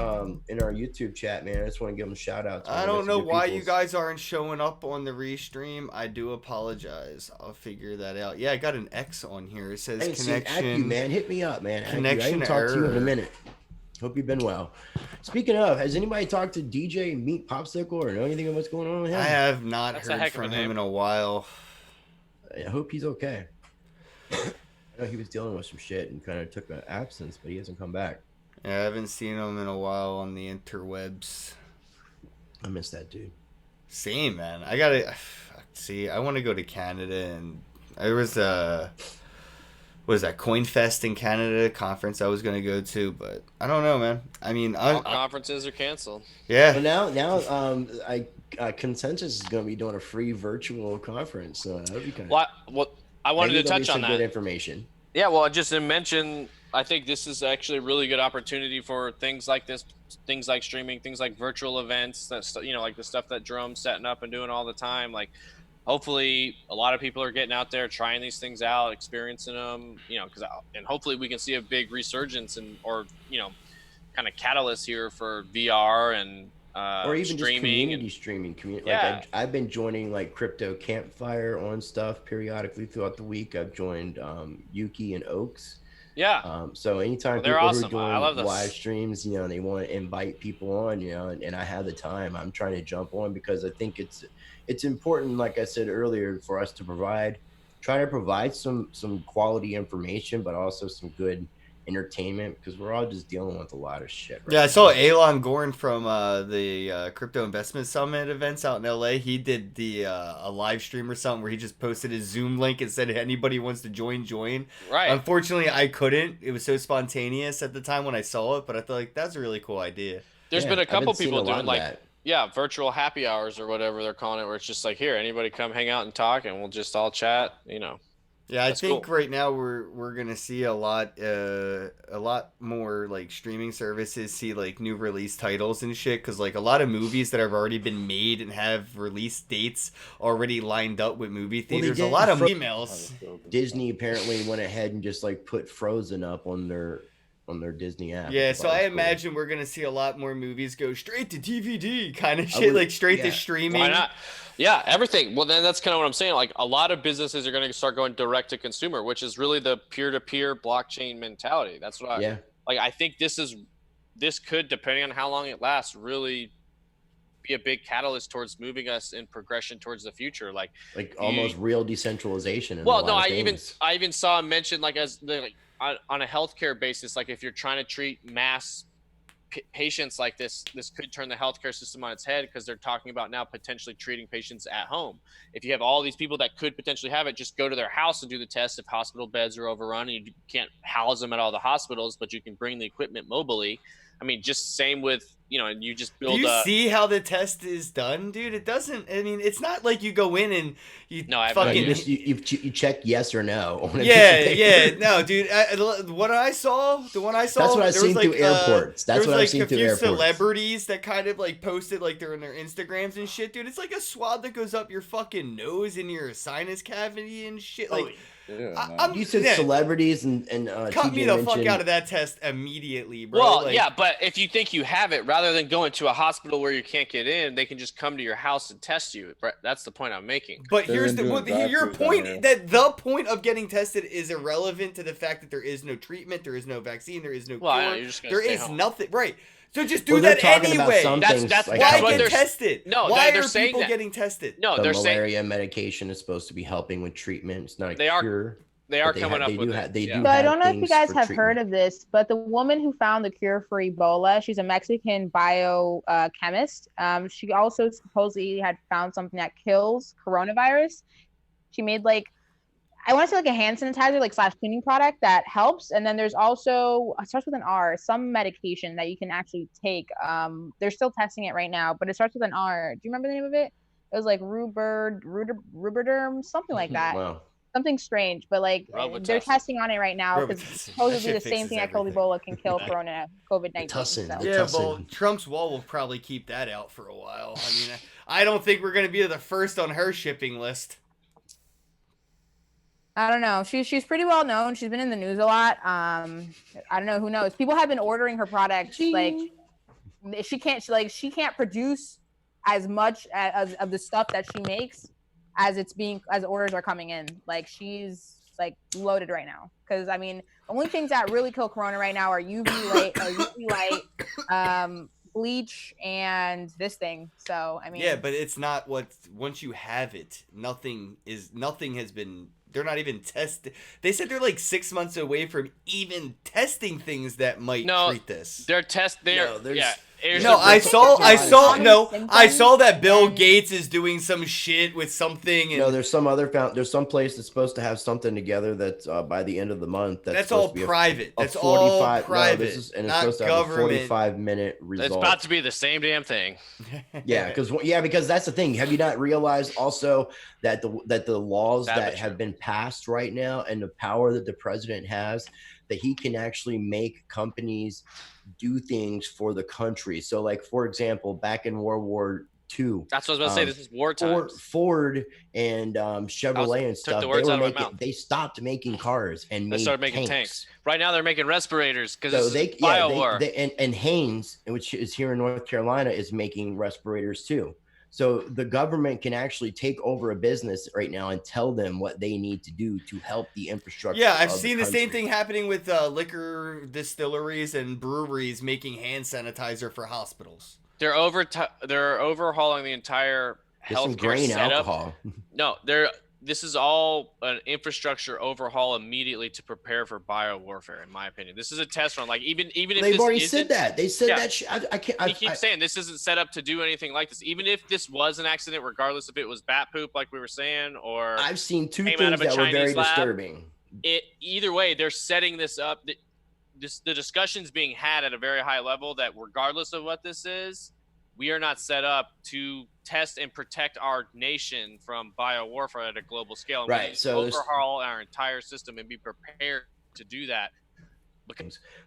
YouTube chat, man. I just want to give them a shout out. I don't know why you guys aren't showing up on the Restream. I do apologize. I'll figure that out. Yeah, I got an X on here. It says connection. Man, hit me up, man. Connection I haven't talked to you in a minute. Hope you've been well. Speaking of, has anybody talked to DJ Meat Popsicle or know anything of what's going on with him? I have not That's a heard heck of a from him name. in a while. I hope he's okay. I know he was dealing with some shit and kind of took an absence, but he hasn't come back. Yeah, I haven't seen him in a while on the interwebs. I miss that dude. Same, man. I gotta see. I want to go to Canada, and there was a what is that CoinFest in Canada conference I was gonna go to, but I don't know, man. I mean, All conferences are canceled. yeah. Well, now, Consensus is going to be doing a free virtual conference, so that would be kind of. What I wanted to touch on that. Good information. Yeah, well, just to mention, I think this is actually a really good opportunity for things like this, things like streaming, things like virtual events. That's like the stuff that Jerome's setting up and doing all the time. Like, hopefully, a lot of people are getting out there, trying these things out, experiencing them. And hopefully, we can see a big resurgence or kind of catalyst here for VR and or even streaming just community streaming. Yeah. Like I've been joining like Crypto Campfire on stuff periodically throughout the week. I've joined Yuki and Oaks. Yeah. So anytime they're people awesome. are doing I love those. live streams, and they want to invite people on, and I have the time, I'm trying to jump on because I think it's important, like I said earlier, for us to try to provide some quality information, but also some good entertainment, because we're all just dealing with a lot of shit right Yeah, I now. saw Elon Gorn from the Crypto Investment Summit events out in LA. He did a live stream or something where he just posted his Zoom link and said anybody wants to join. Right. Unfortunately, I couldn't. It was so spontaneous at the time when I saw it, but I thought like that's a really cool idea. There's been a couple people doing like that. virtual happy hours or whatever they're calling it, where it's just like, here, anybody come hang out and talk, and we'll just all chat. Yeah, I That's think cool. right now we're gonna see a lot more like streaming services see like new release titles and shit, because like a lot of movies that have already been made and have release dates already lined up with movie theaters. A lot of emails. Disney apparently went ahead and just like put Frozen up on their Disney app. Yeah, so I imagine we're gonna see a lot more movies go straight to DVD kind of shit, like straight to streaming. Why not? Yeah, everything. Well, then that's kind of what I'm saying. Like, a lot of businesses are going to start going direct to consumer, which is really the peer-to-peer blockchain mentality. That's what I think this could, depending on how long it lasts, really be a big catalyst towards moving us in progression towards the future. Like almost real decentralization. Well, no, I even saw him mention on a healthcare basis, like if you're trying to treat mass patients like this could turn the healthcare system on its head, because they're talking about now potentially treating patients at home. If you have all these people that could potentially have it, just go to their house and do the test. If hospital beds are overrun and you can't house them at all the hospitals, but you can bring the equipment mobily. I mean, just same with, you just build. Do you see how the test is done, dude? It doesn't. I mean, it's not like you go in and you you check yes or no. Yeah. No, dude. The one I saw. That's what I've seen through airports. That's what I've seen through airports. Celebrities that kind of like posted like they're in their Instagrams and shit, dude. It's like a swab that goes up your fucking nose in your sinus cavity and shit. Like, you said celebrities and cut me the fuck out of that test immediately, bro. Well, but if you think you have it, rather than going to a hospital where you can't get in, they can just come to your house and test you. That's the point I'm making. But here's your point, that the point of getting tested is irrelevant to the fact that there is no treatment, there is no vaccine, there is no cure, there is nothing. Right. So just do that anyway. That's why what get tested. No, why they're are saying people that. getting tested? No, the they're malaria saying medication is supposed to be helping with treatment. It's not a cure. They are coming up with it. So I don't know if you guys have heard of this, but the woman who found the cure for Ebola, she's a Mexican biochemist. She also supposedly had found something that kills coronavirus. She made I want to say a hand sanitizer, / cleaning product that helps. And then there's also, it starts with an R, some medication that you can actually take. They're still testing it right now, but it starts with an R. Do you remember the name of it? It was like Rubiderm, something like that. Wow. Something strange, but they're testing on it right now because supposedly the same thing that killed Ebola can kill COVID-19. So. Yeah, well, Trump's wall will probably keep that out for a while. I mean, I don't think we're going to be the first on her shipping list. I don't know. She's pretty well known. She's been in the news a lot. I don't know. Who knows? People have been ordering her product. She can't produce as much of the stuff that she makes as orders are coming in. She's like loaded right now. Because I mean, the only things that really kill corona right now are UV light, bleach, and this thing. So I mean, Yeah, but it's not what once you have it, nothing has been. They're not even tested. They said they're like 6 months away from even testing things that might treat this. They're No, I saw that Bill Gates is doing some shit with something. And no, there's some place that's supposed to have something together that's by the end of the month. That's all private. That's all private. It's supposed to have a 45-minute result. It's about to be the same damn thing. because that's the thing. Have you not realized also that the laws that have been passed right now and the power that the president has, that he can actually make companies do things for the country. So like, for example, back in World War II, that's what I was about to say. This is wartime. Ford and Chevrolet and stuff, they stopped making cars and they started making tanks. Right now they're making respirators because it's bio-war. And Haynes, which is here in North Carolina, is making respirators too. So the government can actually take over a business right now and tell them what they need to do to help the infrastructure. Yeah, I've seen the same thing happening with liquor distilleries and breweries making hand sanitizer for hospitals. They're overhauling the entire healthcare setup. Alcohol. No, this is all an infrastructure overhaul immediately to prepare for biowarfare, in my opinion. This is a test run. Like even if they've already said that. They said that. I can't. He keeps saying this isn't set up to do anything like this. Even if this was an accident, regardless if it was bat poop, like we were saying, or I've seen two things that were very disturbing. Either way, they're setting this up. The discussion's being had at a very high level that regardless of what this is, we are not set up to test and protect our nation from biowarfare at a global scale. And right. So overhaul our entire system and be prepared to do that.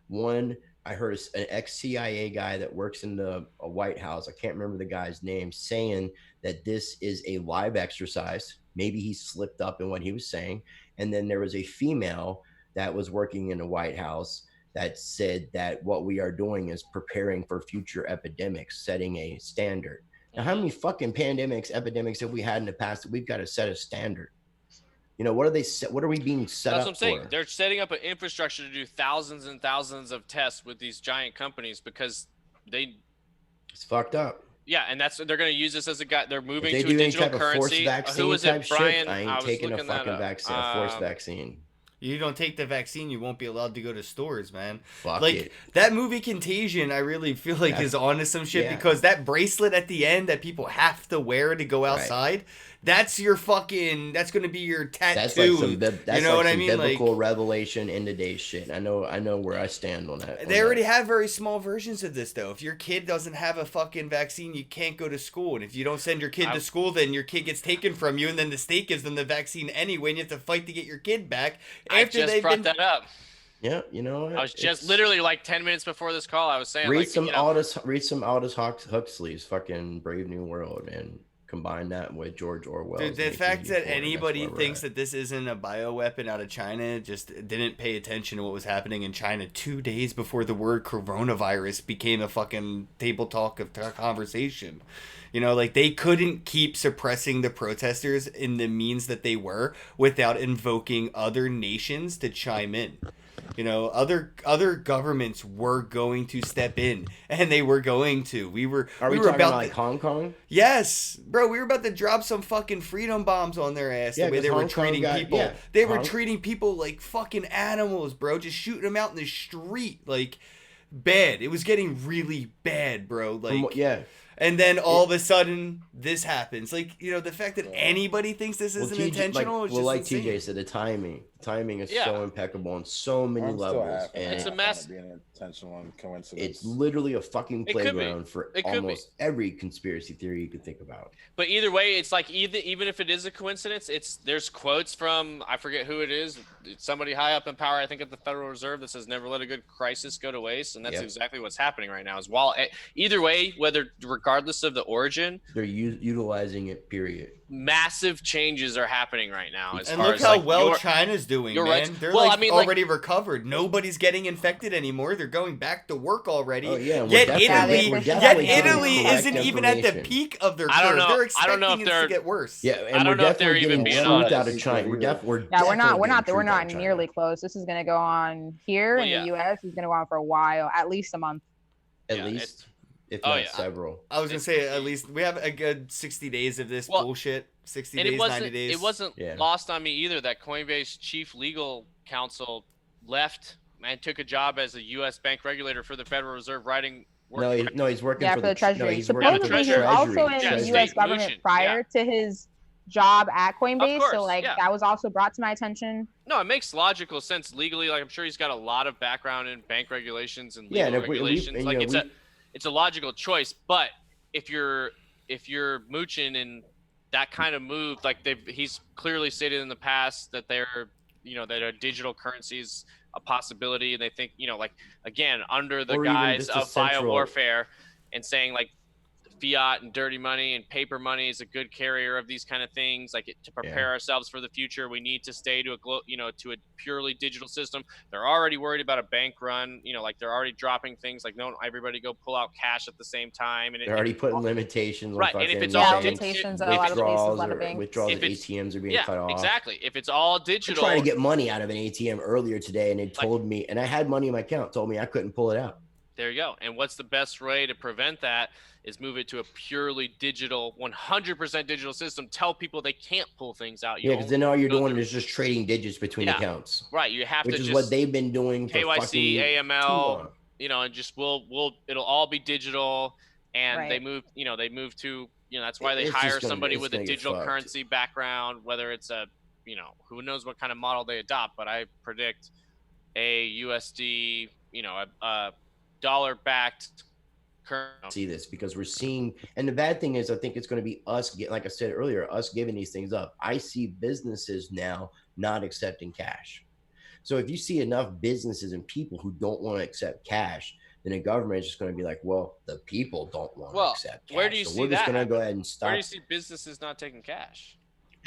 One, I heard an ex-CIA guy that works in the White House, I can't remember the guy's name, saying that this is a live exercise. Maybe he slipped up in what he was saying. And then there was a female that was working in the White House that said that what we are doing is preparing for future epidemics, setting a standard. Now, how many fucking epidemics have we had in the past that we've got to set a standard? You know, what are we being set up for? That's what I'm saying. They're setting up an infrastructure to do thousands and thousands of tests with these giant companies because it's fucked up. Yeah, and they're going to use this as a guy. They're moving to a digital currency. Who was it, Brian? I ain't taking a fucking vaccine, a forced vaccine. You don't take the vaccine, you won't be allowed to go to stores, man. Fuck it. That movie Contagion, I really feel like is onto some shit because that bracelet at the end that people have to wear to go outside, that's your fucking, that's going to be your tattoo. That's like some, you know what I mean? Biblical revelation in today's shit. I know where I stand on that. They already have very small versions of this though. If your kid doesn't have a fucking vaccine, you can't go to school. And if you don't send your kid to school, then your kid gets taken from you and then the state gives them the vaccine anyway and you have to fight to get your kid back. I just brought that up. Yeah, you know, I was just literally like 10 minutes before this call. I was saying, read some Aldous Huxley's fucking Brave New World and combine that with George Orwell. Dude, the fact that anybody thinks that this isn't a bioweapon out of China just didn't pay attention to what was happening in China 2 days before the word coronavirus became a fucking table talk of conversation. You know, like they couldn't keep suppressing the protesters in the means that they were without invoking other nations to chime in. You know, other governments were going to step in, and they were going to. We were talking about like Hong Kong? Yes, bro. We were about to drop some fucking freedom bombs on their ass. The way they were treating people. They were treating people like fucking animals, bro. Just shooting them out in the street, like bad. It was getting really bad, bro. Like And then all of a sudden, this happens. Like, you know, the fact that anybody thinks this isn't intentional is just insane. TJ said, the timing is so impeccable on so many levels. And it's a mess. Being intentional and coincidence. It's literally a fucking playground for almost every conspiracy theory you could think about. But either way, it's like even if it is a coincidence, there's quotes from, I forget who it is, somebody high up in power, I think at the Federal Reserve, that says never let a good crisis go to waste. And that's exactly what's happening right now. Either way, regardless of the origin. They're utilizing it. Period. Massive changes are happening right now. As And far look as, how like, well China's doing, you're man. right. They're Well, like I mean, like- already recovered. Nobody's getting infected anymore. They're going back to work already. Oh yeah, and Yet we're definitely- we're Italy, definitely yet getting Italy correct isn't even at the information. peak of their I don't curve. know. They're I expecting don't know if it they're- to get worse. Yeah, and I don't we're know if they're definitely even getting being truth out of honest. China. We're Yeah, we're not. definitely We're not. getting We're truth out not of China. nearly close. This is gonna go on here Well, in yeah. the U.S. It's gonna go on for a while, at least a month. At Yeah, least, if oh, not yeah. several. I was gonna say at least we have a good 60 days of this Well, bullshit. 60 and days, it 90 wasn't. days. It wasn't Yeah. lost on me either that Coinbase chief legal counsel left and took a job as a U.S. bank regulator for the Federal Reserve, writing. No, he's working Yeah, for the Treasury. No, he's working for the Supposedly, he Treasury. was also in Yeah, the state U.S. government pollution, prior to his job at Coinbase. course, So, like, yeah. that was also brought to my attention. No, it makes logical sense legally. Like, I'm sure he's got a lot of background in bank regulations and Yeah, legal and if we- regulations. and, Like, you know, it's a logical choice. But if you're mooching and that kind of move, like he's clearly stated in the past that that a digital currency is a possibility, and they think, like, again, under the Or even guise just a of central- biowarfare, and saying like fiat and dirty money and paper money is a good carrier of these kind of things. Like, to prepare ourselves for the future, we need to stay to to a purely digital system. They're already worried about a bank run. Like, they're already dropping things like, no, everybody go pull out cash at the same time. And They're already putting limitations on Right, and if fucking it's Yeah, all bank limitations at a lot of places, a withdrawals lot of or banks. withdrawals If of it's- ATMs are being cut off. exactly. If it's all I'm digital, trying to get money out of an ATM earlier today, and they told me, and I had money in my account, told me I couldn't pull it out. there you go. And what's the best way to prevent that is move it to a purely digital, 100% digital system. Tell people they can't pull things out. Yeah, because then all you're go doing through- is just trading digits between Yeah. accounts, Right, you have which to is just what they've been doing for KYC, fucking too AML, long. and just it'll all be digital. And they Right. move to, that's why they It's just hire gonna- somebody it's with a gonna get digital fucked. currency background, whether it's who knows what kind of model they adopt, but I predict a USD, a dollar-backed currency. See this because we're seeing, and the bad thing is, I think it's going to be us like I said earlier, us giving these things up. I see businesses now not accepting cash. So if you see enough businesses and people who don't want to accept cash, then the government is just going to be like, well, the people don't want to accept cash. Where do you so see we're just that going to go happen? ahead and stop. Where do you see businesses not taking cash?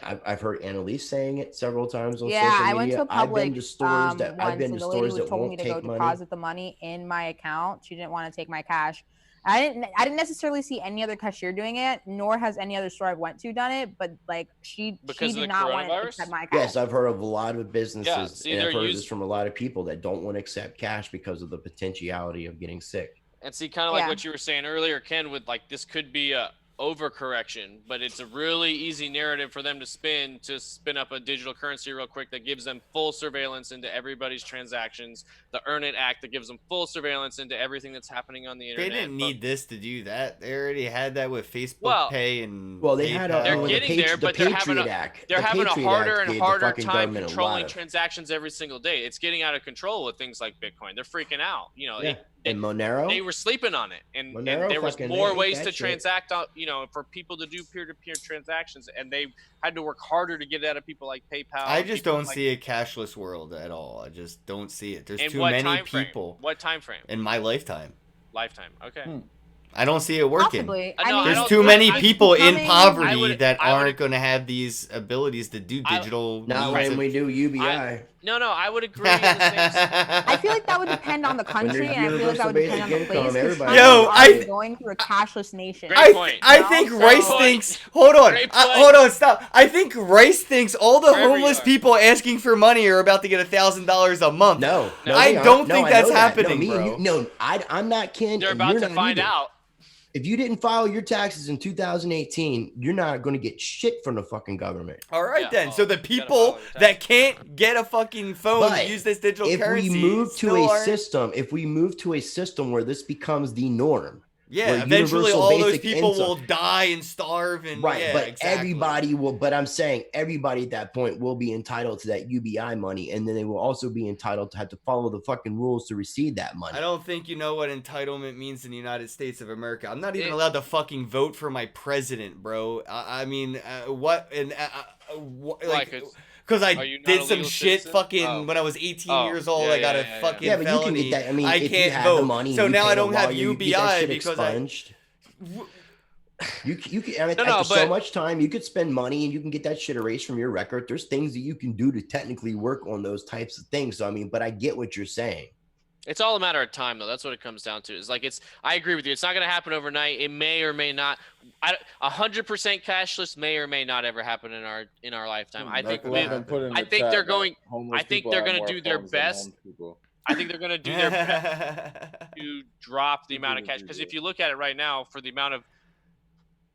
I've heard Annalise saying it several times on Yeah, social media. I went to a I've been public to stores that once, I've been and to the lady stores who that told me won't to go take money. deposit the money in my account. She didn't want to take my cash. I didn't necessarily see any other cashier doing it, nor has any other store I've went to done it. But like she Because of did the not want to coronavirus? accept my cash. Yes, I've heard of a lot of businesses, see, and I've they're heard this used- from a lot of people that don't want to accept cash because of the potentiality of getting sick. And see, kind of like Yeah. what you were saying earlier, Ken, with like this could be a overcorrection, but it's a really easy narrative for them to spin up a digital currency real quick that gives them full surveillance into everybody's transactions. The Earn It Act that gives them full surveillance into everything that's happening on the They internet. didn't But need this to do that. They already had that with Facebook Well- Pay and Well, they had PayPal. They're the getting there, the but they're having Patriot a- Act. they're The having a Patriot harder Act and gave the harder fucking time government a lot controlling of- transactions every single day. It's getting out of control with things like Bitcoin. They're freaking out. Yeah. And Monero. They were sleeping on it, and Monero there was fucking more ate ways that to shit. transact on, for people to do peer-to-peer transactions, and they had to work harder to get it out of people like PayPal. I just people don't like- see a cashless world at all. I just don't see it. There's In too what many time frame? people What time frame? in my lifetime. Lifetime. Okay. I don't see it working. Possibly. I know, I There's don't- too many I- people in becoming- poverty I would- that I would- aren't going to have these abilities to do digital. Not means when of- we do UBI. No, I would agree. In the same, I feel like that would depend on the country, there's and I feel like that would universal depend on the basic place. income, 'cause everybody- China's Yo, already I- going through a cashless nation. Great point. I No, think so- Rice Point. thinks. Hold on. Great point. Hold on. Stop. I think Rice thinks all the Wherever you homeless are. people asking for money are about to get $1,000 a month. No, I they aren't. don't No, think I that's know that. happening, no, me and bro. you, no, I'm not Ken. they're and about you're to not find either. out. If you didn't file your taxes in 2018, you're not going to get shit from the fucking government. All right Yeah, then. well, So the you gotta people follow your that can't get a fucking phone But to use this digital If currency, we move to still a aren't- system, if we move to a system where this becomes the norm, yeah, where eventually universal all those basic people income- will die and starve and right? yeah, but exactly. everybody will. But I'm saying everybody at that point will be entitled to that UBI money, and then they will also be entitled to have to follow the fucking rules to receive that money. I don't think you know what entitlement means in the United States of America. I'm not even It- allowed to fucking vote for my president, bro. I mean, what and what, Like, like. it's- Because I Are you not did a some legal shit citizen? fucking Oh. when I was 18 Oh, years old. yeah, I got yeah, a yeah, fucking Yeah, but you felony. can get that. I mean, I if you can't have vote. the money, So and you now pay I a don't have lawyer, you get that UBI shit because I. expunged. You can, I mean, No, no, after so but much time, you could spend money and you can get that shit erased from your record. There's things that you can do to technically work on those types of things. So, I mean, but I get what you're saying. it's all a matter of time, though. That's what it comes down to. It's like I agree with you. It's not going to happen overnight. It may or may not. 100% cashless may or may not ever happen in our lifetime. I think I think they're going. I think they're going to do their best. I think they're going to do their best to drop the amount of cash. Because if you look at it right now, for the amount of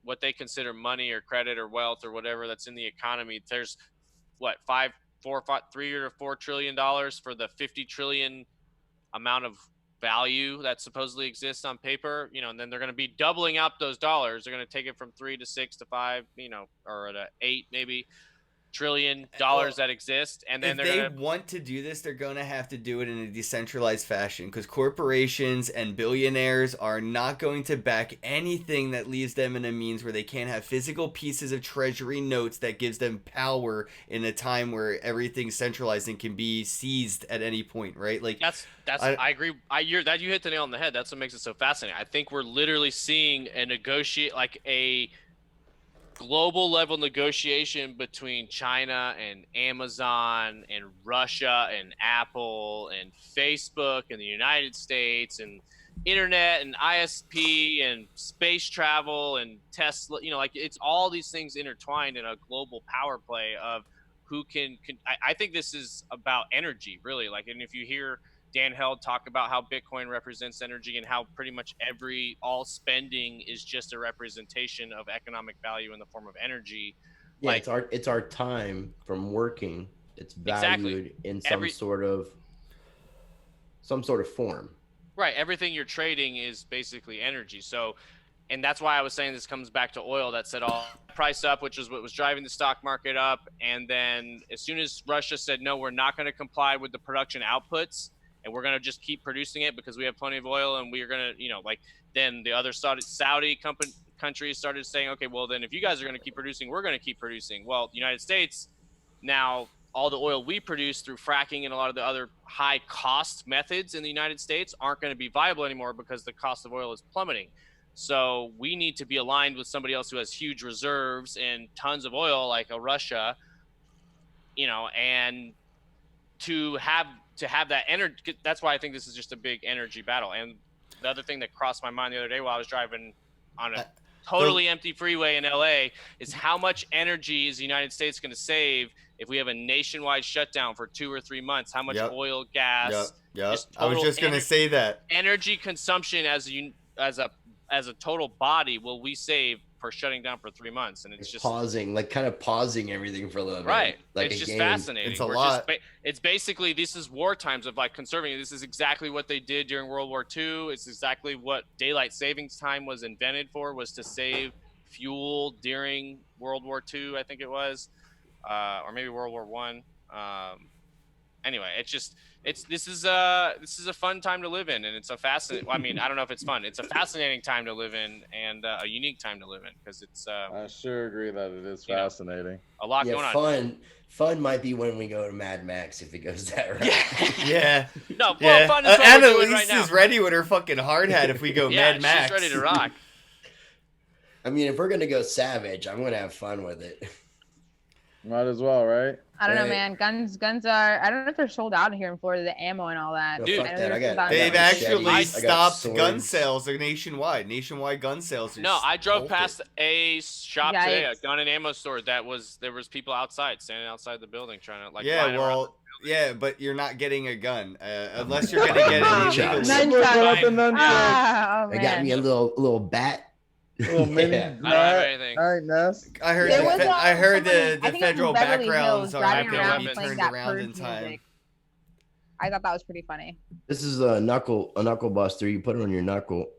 what they consider money or credit or wealth or whatever that's in the economy, there's what 3 or $4 trillion for the 50 trillion amount of value that supposedly exists on paper, and then they're going to be doubling up those dollars. They're going to take it from 3 to 6 to 5, or to 8 maybe trillion dollars that exist, and then if they want to do this, they're going to have to do it in a decentralized fashion, because corporations and billionaires are not going to back anything that leaves them in a means where they can't have physical pieces of treasury notes that gives them power in a time where everything's centralized and can be seized at any point, right? Like I agree. You hit the nail on the head. That's what makes it so fascinating. I think we're literally seeing a global level negotiation between China and Amazon and Russia and Apple and Facebook and the United States and internet and ISP and space travel and Tesla, it's all these things intertwined in a global power play of who can I think this is about energy, really. And if you hear Dan Held talk about how Bitcoin represents energy and how pretty much all spending is just a representation of economic value in the form of energy. Yeah, it's our time from working. It's valued in some sort of form. Right. Everything you're trading is basically energy. So, and that's why I was saying this comes back to oil that set all price up, which is what was driving the stock market up. And then as soon as Russia said, no, we're not going to comply with the production outputs, and we're going to just keep producing it because we have plenty of oil, and we're going to, then the other Saudi countries started saying, okay, well, then if you guys are going to keep producing, we're going to keep producing. Well, the United States, now all the oil we produce through fracking and a lot of the other high cost methods in the United States aren't going to be viable anymore because the cost of oil is plummeting. So we need to be aligned with somebody else who has huge reserves and tons of oil, like a Russia, and to have that energy. That's why I think this is just a big energy battle. And the other thing that crossed my mind the other day while I was driving on a totally empty freeway in LA is how much energy is the United States going to save if we have a nationwide shutdown for 2 or 3 months? How much oil, gas? I was just going to say that energy consumption as a total body will we save for shutting down for 3 months? And it's just pausing everything for a little bit. Right. It's just fascinating. It's a lot. It's basically, this is war times of conserving it. This is exactly what they did during World War II. It's exactly what daylight savings time was invented for, was to save fuel during World War II, I think it was, or maybe World War One. Anyway, this is a fun time to live in, and it's a fascinating. I mean, I don't know if it's fun. It's a fascinating time to live in, and a unique time to live in, because it's. I sure agree that it is fascinating. A lot going on. Fun might be when we go to Mad Max, if it goes that route. Yeah. No, well, fun is what we're doing right now. Annalise is ready with her fucking hard hat if we go Mad Max. She's ready to rock. I mean, if we're gonna go savage, I'm gonna have fun with it. Might as well, right? I don't know, man. Guns are. I don't know if they're sold out here in Florida. The ammo and all that. Dude, they've actually stopped gun sales. They're nationwide gun sales. I drove past a shop today, a gun and ammo store. There was people outside, standing outside the building, trying to Yeah, but you're not getting a gun unless you're gonna get an illegal. They got me a little bat. Little mini. I don't have anything. All right, Ness. I heard the federal backgrounds are not being turned around in time. Music. I thought that was pretty funny. This is a knuckle buster. You put it on your knuckle.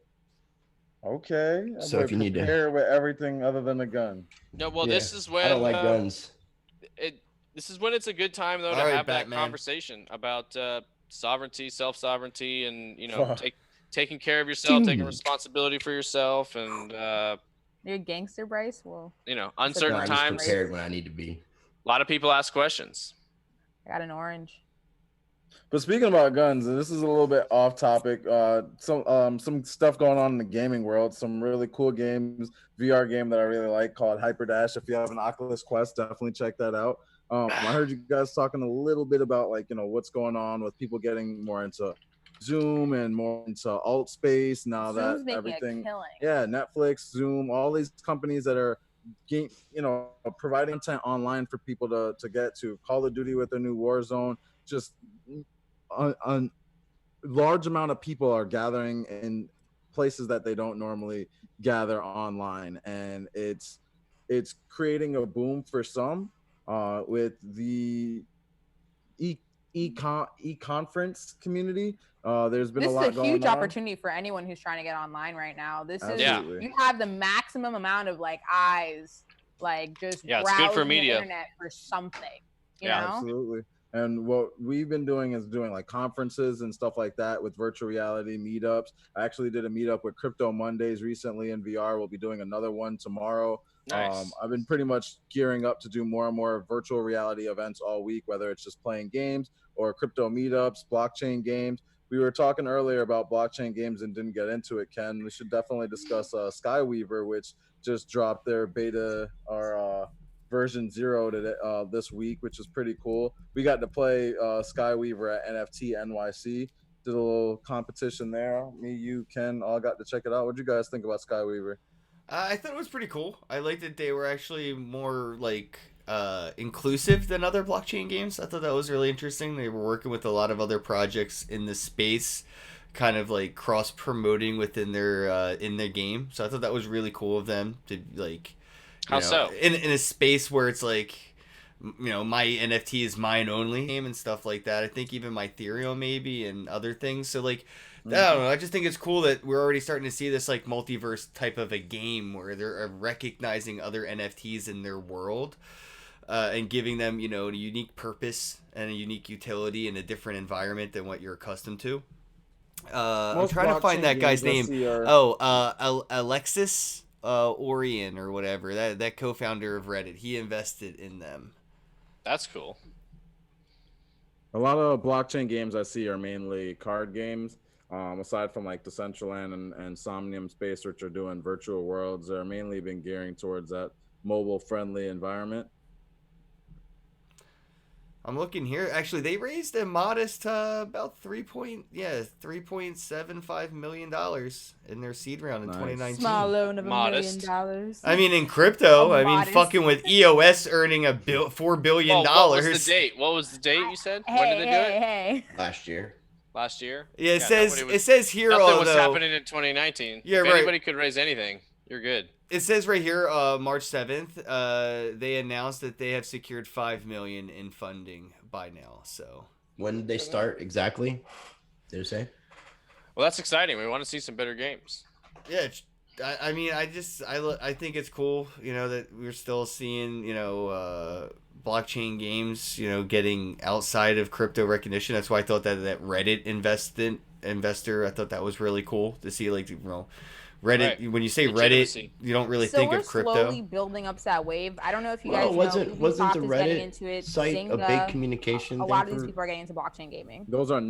Okay. So if you need to pair with everything other than a gun. No, well, this is when I don't like guns. This is when it's a good time though to have that conversation about sovereignty, self-sovereignty, and taking care of yourself, taking responsibility for yourself, and you're a gangster, Bryce. Well, uncertain times. I'm prepared when I need to be. A lot of people ask questions. I got an orange. But speaking about guns, and this is a little bit off topic, some stuff going on in the gaming world. Some really cool games, VR game that I really like called Hyperdash. If you have an Oculus Quest, definitely check that out. I heard you guys talking a little bit about like what's going on with people getting more into Zoom and more into alt space now Zoom's that making everything. a killing. Yeah, Netflix, Zoom, all these companies that are game, providing content online for people to get to. Call of Duty with their new Warzone, just a large amount of people are gathering in places that they don't normally gather online, and it's creating a boom for some with the e-conference community. There's been This a is lot a going huge on. opportunity for anyone who's trying to get online right now. This Absolutely. is you have the maximum amount of like eyes, like just Yeah, it's good for browsing the media. internet for something. You Yeah. know? Absolutely. And what we've been doing is doing like conferences and stuff like that with virtual reality meetups. I actually did a meetup with Crypto Mondays recently in VR. We'll be doing another one tomorrow. Nice. I've been pretty much gearing up to do more and more virtual reality events all week, whether it's just playing games or crypto meetups, blockchain games. We were talking earlier about blockchain games and didn't get into it, Ken. We should definitely discuss Skyweaver, which just dropped their beta or version 0 today, this week, which is pretty cool. We got to play Skyweaver at NFT NYC. Did a little competition there. Me, you, Ken, all got to check it out. What'd you guys think about Skyweaver? I thought it was pretty cool. I liked that they were actually more like inclusive than other blockchain games. I thought that was really interesting. They were working with a lot of other projects in the space, kind of like cross promoting within their game. So I thought that was really cool of them to like. How so? In a space where it's like, my NFT is mine only game and stuff like that. I think even my Ethereum maybe and other things. So like. I don't know. I just think it's cool that we're already starting to see this like multiverse type of a game where they're recognizing other NFTs in their world, and giving them a unique purpose and a unique utility in a different environment than what you're accustomed to. I'm trying to find that guy's name. Alexis Orion or whatever. That co-founder of Reddit. He invested in them. That's cool. A lot of blockchain games I see are mainly card games. Aside from like Decentraland and Somnium Space, which are doing virtual worlds, they're mainly been gearing towards that mobile-friendly environment. I'm looking here. Actually, they raised a modest about $3.75 million in their seed round in 2019. Small loan of Modest. $1 million. I mean, in crypto, Modest. fucking with EOS earning $4 billion. What was the date? What was the date you said? When did they do it? Hey. Last year. Last year? Yeah, it says here. Nothing was happening in 2019. Yeah, if right. anybody could raise anything, you're good. It says right here, March 7th, they announced that they have secured $5 million in funding by now. So when did they start exactly? Did it say? Well, that's exciting. We want to see some better games. Yeah, I think it's cool, that we're still seeing, blockchain games, getting outside of crypto recognition. That's why I thought that Reddit investor, I thought that was really cool to see, like, Reddit. Right. When you say Reddit, you don't really think of crypto. So we're slowly building up to that wave. I don't know if you guys know. Wasn't the Reddit into it. site Zynga, a big communication? A lot of these people are getting into blockchain gaming. Those are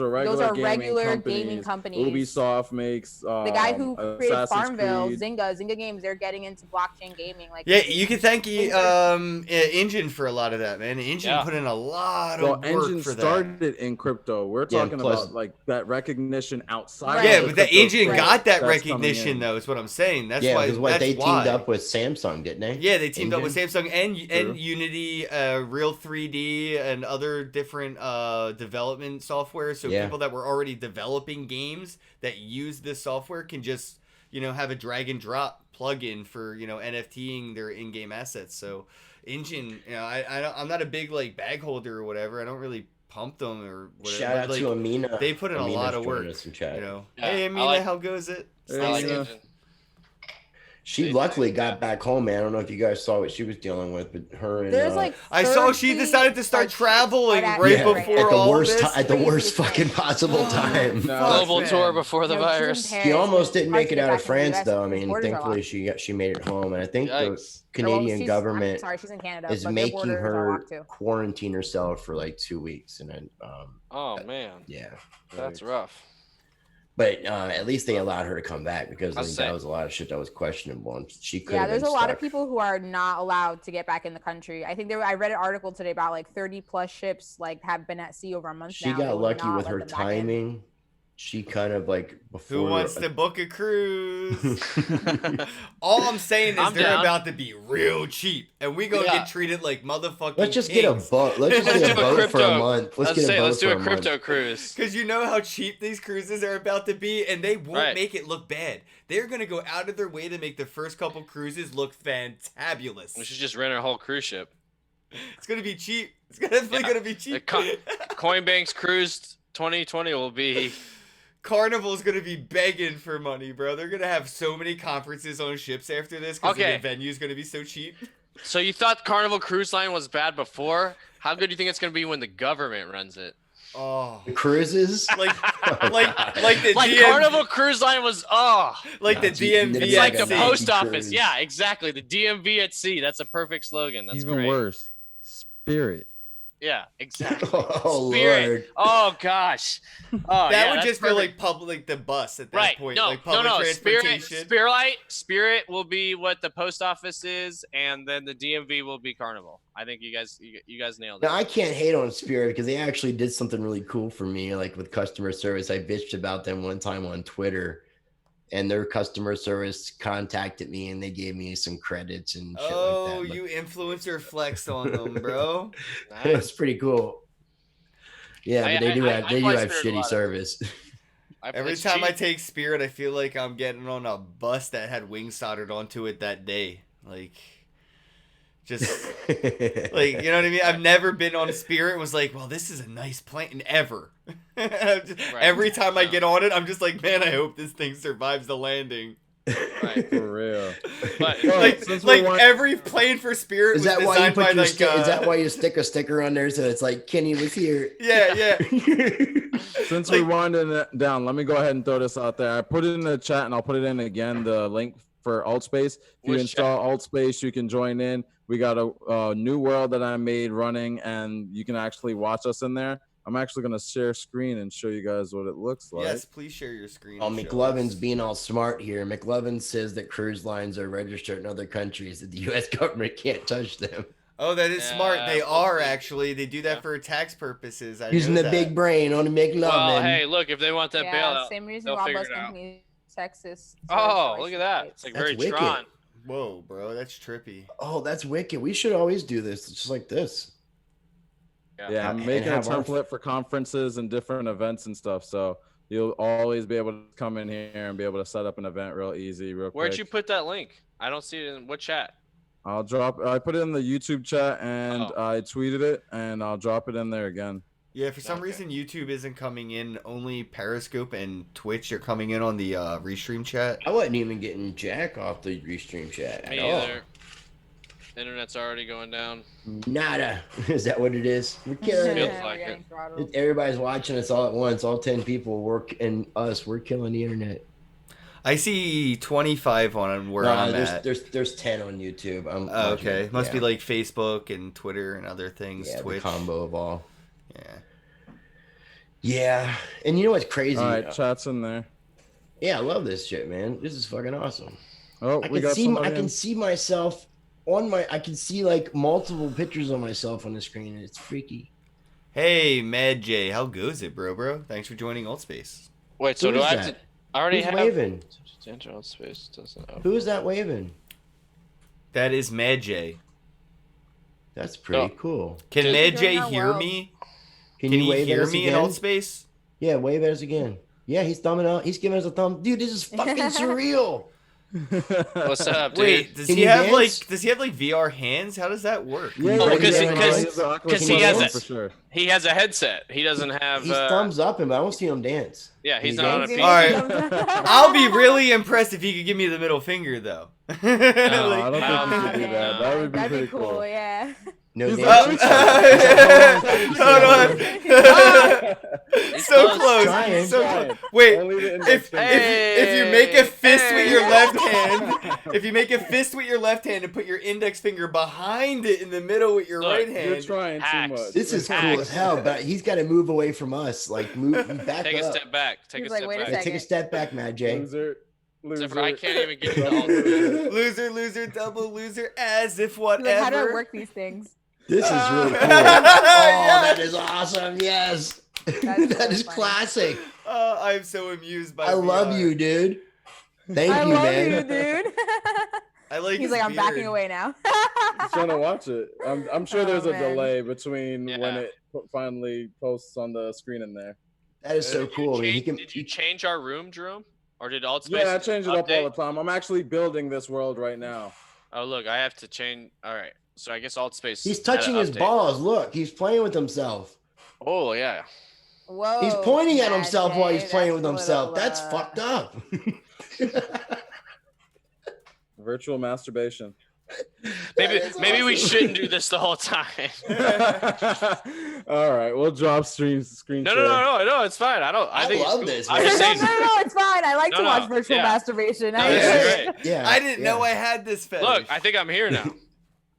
regular gaming companies. Ubisoft makes the guy who created Assassin's Farmville, Creed. Zynga Games. They're getting into blockchain gaming. Like you can thank Engine for a lot of that, man. Engine put in a lot of work Engine for that. started in crypto. We're talking about like that recognition outside. Yeah, of but the Engine got that recognition recognition though. Is what I'm saying. That's why. That's they why. teamed up with Samsung, didn't they? Yeah, they teamed up with Engine? Samsung and Unity, Real 3D, and other different development software. So people that were already developing games that use this software can just have a drag and drop plugin for NFTing their in-game assets. So Engine, I'm not a big like bag holder or whatever. I don't really pump them or whatever. Shout out to Amina. They put in a lot of work. Hey Amina, how goes it? I like Engine. She luckily got back home, man. I don't know if you guys saw what she was dealing with, but her and There's like I saw 30, she decided to start like, traveling right right after- before at the all worst this. at the worst Craziest fucking thing. possible time. Global man. tour before the No, she's in virus. Paris. She almost didn't Hard make to it get out of back into the France, US though. I because mean, borders are thankfully locked. she made it home, and I think the Yikes. Or, well, Canadian she's- government sorry, she's in Canada, is but their making borders are her locked too. quarantine herself for like 2 weeks, and then Oh man, yeah, that's rough. but at least they allowed her to come back because I I'll think say. that was a lot of shit that was questionable, and she could. Yeah, there's a lot of stuck. people who are not allowed to get back in the country. I think I read an article today about like 30 plus ships like have been at sea over a month She now. They got will lucky not with let her them back in. timing. She kind of like before. Who wants to book a cruise? All I'm saying is I'm they're down. about to be real cheap, and we gonna Yeah. get treated like motherfucking Let's just kings. get a boat. Let's just Let's get a do a boat for a crypto. month. Let's get a boat let's do for a crypto month. cruise. Because you know how cheap these cruises are about to be, and they won't Right. make it look bad. They're gonna go out of their way to make the first couple cruises look fantabulous. We should just rent a whole cruise ship. It's gonna be cheap. It's definitely Yeah. gonna be The cheap. Coinbank's Cruise 2020 will be. Carnival's gonna be begging for money, bro. They're gonna have so many conferences on ships after this because Okay. the venue's gonna be so cheap. So you thought Carnival Cruise Line was bad before? How good do you think it's gonna be when the government runs it? Oh, The cruises. like Oh, like God. like the Like DMV, Carnival Cruise Line was like the Nah, DMV. It's like the Nancy post Cruise. office. Yeah, exactly. The DMV at sea. That's a perfect slogan. That's Even great. worse, Spirit. Yeah, exactly. Oh Spirit. Lord. Oh gosh. Oh, That yeah, would that's just feel perfect. like public, the bus at that Right. point, No, like public transportation. Spirit will be what the post office is, and then the DMV will be Carnival. I think you guys nailed it. Now I can't hate on Spirit because they actually did something really cool for me, like with customer service. I bitched about them one time on Twitter, and their customer service contacted me and they gave me some credits and shit Oh, like that. you influencer flexed on them, bro. It was pretty cool. Yeah, but they do have fly Spirit a shitty lot. service. Every It's time I cheap. take Spirit, I feel like I'm getting on a bus that had wings soldered onto it that day. Like, just like, you know what I mean? I've never been on Spirit and was like, well, this is a nice plane ever. Every time I get on it, I'm just like, man, I hope this thing survives the landing. Right. For real. But Well, Like, since we're watching- every plane for Spirit Is was that why you designed put by your like, is that why you stick a sticker on there so it's like Kenny was here? yeah, yeah. Since Like- we're winding it down, let me go ahead and throw this out there. I put it in the chat and I'll put it in again, the link for AltSpace. If you Which install AltSpace, you can join in. We got a new world that I made running, and you can actually watch us in there. I'm actually going to share screen and show you guys what it looks like. Yes, please share your screen. Oh, and show McLovin's us. being all smart here. McLovin says that cruise lines are registered in other countries, that the U.S. government can't touch them. Oh, that is Yeah, smart. They we'll are see. actually. They do that Yeah. for tax purposes. I Using know the that. big brain on the McLovin. well, hey, look, if they want that Yeah, bailout, same reason they'll why figure bus it out. companies Texas. Oh, look at that! It's like That's very wicked. Tron. Whoa, bro, that's trippy. Oh, that's wicked. We should always do this. It's just like this. Yeah, I'm And making a have our- template for conferences and different events and stuff. So you'll always be able to come in here and be able to set up an event real easy, real quick. Where'd you put that link? I don't see it in what chat. I put it in the YouTube chat and Oh. I tweeted it, and I'll drop it in there again. Yeah, for some Okay. reason YouTube isn't coming in. Only Periscope and Twitch are coming in on the restream chat. I wasn't even getting jack off the restream chat Me at all. either. Internet's already going down. Nada. Is that what it is? We're killing Feels it. like it. Everybody's watching us all at once. All 10 people we're killing the internet. I see 25 on where No, I'm there's, at. there's 10 on YouTube. I'm Oh, watching okay, it. must be Yeah. like Facebook and Twitter and other things. Yeah, the Twitch. combo of all. Yeah. Yeah, and you know what's crazy? All right, chat's in there. Yeah, I love this shit, man. This is fucking awesome. Oh, I we can got see somebody I can in. see myself on my. I can see like multiple pictures of myself on the screen, and it's freaky. Hey, Mad J, how goes it, bro? Thanks for joining Altspace. Wait, so Who do is I have that? to? I already Who's have. waving? Enter space doesn't open. Who is that waving? That is Mad J. That's pretty Oh. cool. Can Dude. Mad J Join our hear world. me? Can Can you he wave hear at us me in again? Altspace? Yeah, wave at us again. Yeah, he's thumbing out. He's giving us a thumb. Dude, this is fucking surreal. What's up, dude? Wait, does Can he you have dance? like VR hands? How does that work? Yeah, Oh, yeah, because yeah, he- yeah, because- he's the Oculus because he Quest has one it. for sure. He has a headset. He doesn't have. He's thumbs up him, but I don't see him dance. Yeah, he's He not on a dance? PC. All right. I'll be really impressed if he could give me the middle finger, though. No, I don't think Oh, you could do that. That would be That'd pretty be cool. cool. Yeah. No He's dance. Hold on. So close. close. Trying. So Trying. close. Wait. Only the index finger. If you make a fist with your Hey. left hand, if you make a fist with your left hand and put your index finger behind it in the middle with your Look, right You're hand, trying too Hacks. much. This is cool Hacks. as hell, but he's got to move away from us. Like, move back Take up. a step back. Take He's a like, step wait a back. Hey, take a step back, Mad J. Loser. Except for I can't even get into Double all. loser. loser, loser, double loser, as if He's whatever. like, how do I work these things? This is really cool. Oh, Yeah. that is awesome. Yes. That's That so is funny. classic. I'm so amused by I love VR. you, dude. Thank I you, love man. you, dude. I like He's his like, I'm backing beard. away now. He's trying to watch it. I'm sure Oh, there's a man. delay between when Yeah. it finally posts on the screen in there. That is so cool. I mean, he can. Did you change our room, Jerome? Or did Altspace Yeah, I change it up all update? the time. I'm actually building this world right now. Oh, look, I have to change. All right. So I guess Altspace. He's had touching an his update. balls. Look, he's playing with himself. Oh, yeah. Whoa. He's pointing at Mad himself while he's Jay, playing with that's a himself. little, That's fucked up. Virtual masturbation. Maybe That is maybe we awesome. shouldn't do this the whole time. All right, we'll drop screen No, share. no, it's fine. I think love it's this, cool. I'm man. just No, saying. no, it's fine. I like No, to no, watch virtual yeah. masturbation. No, I this enjoy is it. great. Yeah. I didn't yeah. know I had this fetish. Look, I think I'm here now.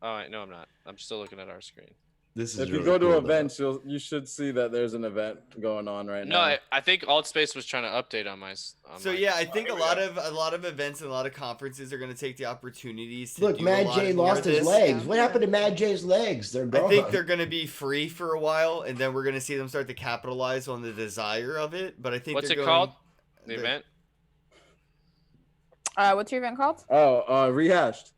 Oh wait, no, I'm not. I'm still looking at our screen. This is If you really go to cool, though. events, you should see that there's an event going on right No, now. I think Altspace was trying to update on my. So yeah, I think a lot of events and a lot of conferences are going to take the opportunities to Look, do a Mad lot J more lost of his this. legs. What happened to Mad J's legs? They're I gone. think they're going to be free for a while, and then we're going to see them start to capitalize on the desire of it. But I think what's they're it going, called? The they're- event? What's your event called? Oh, rehashed.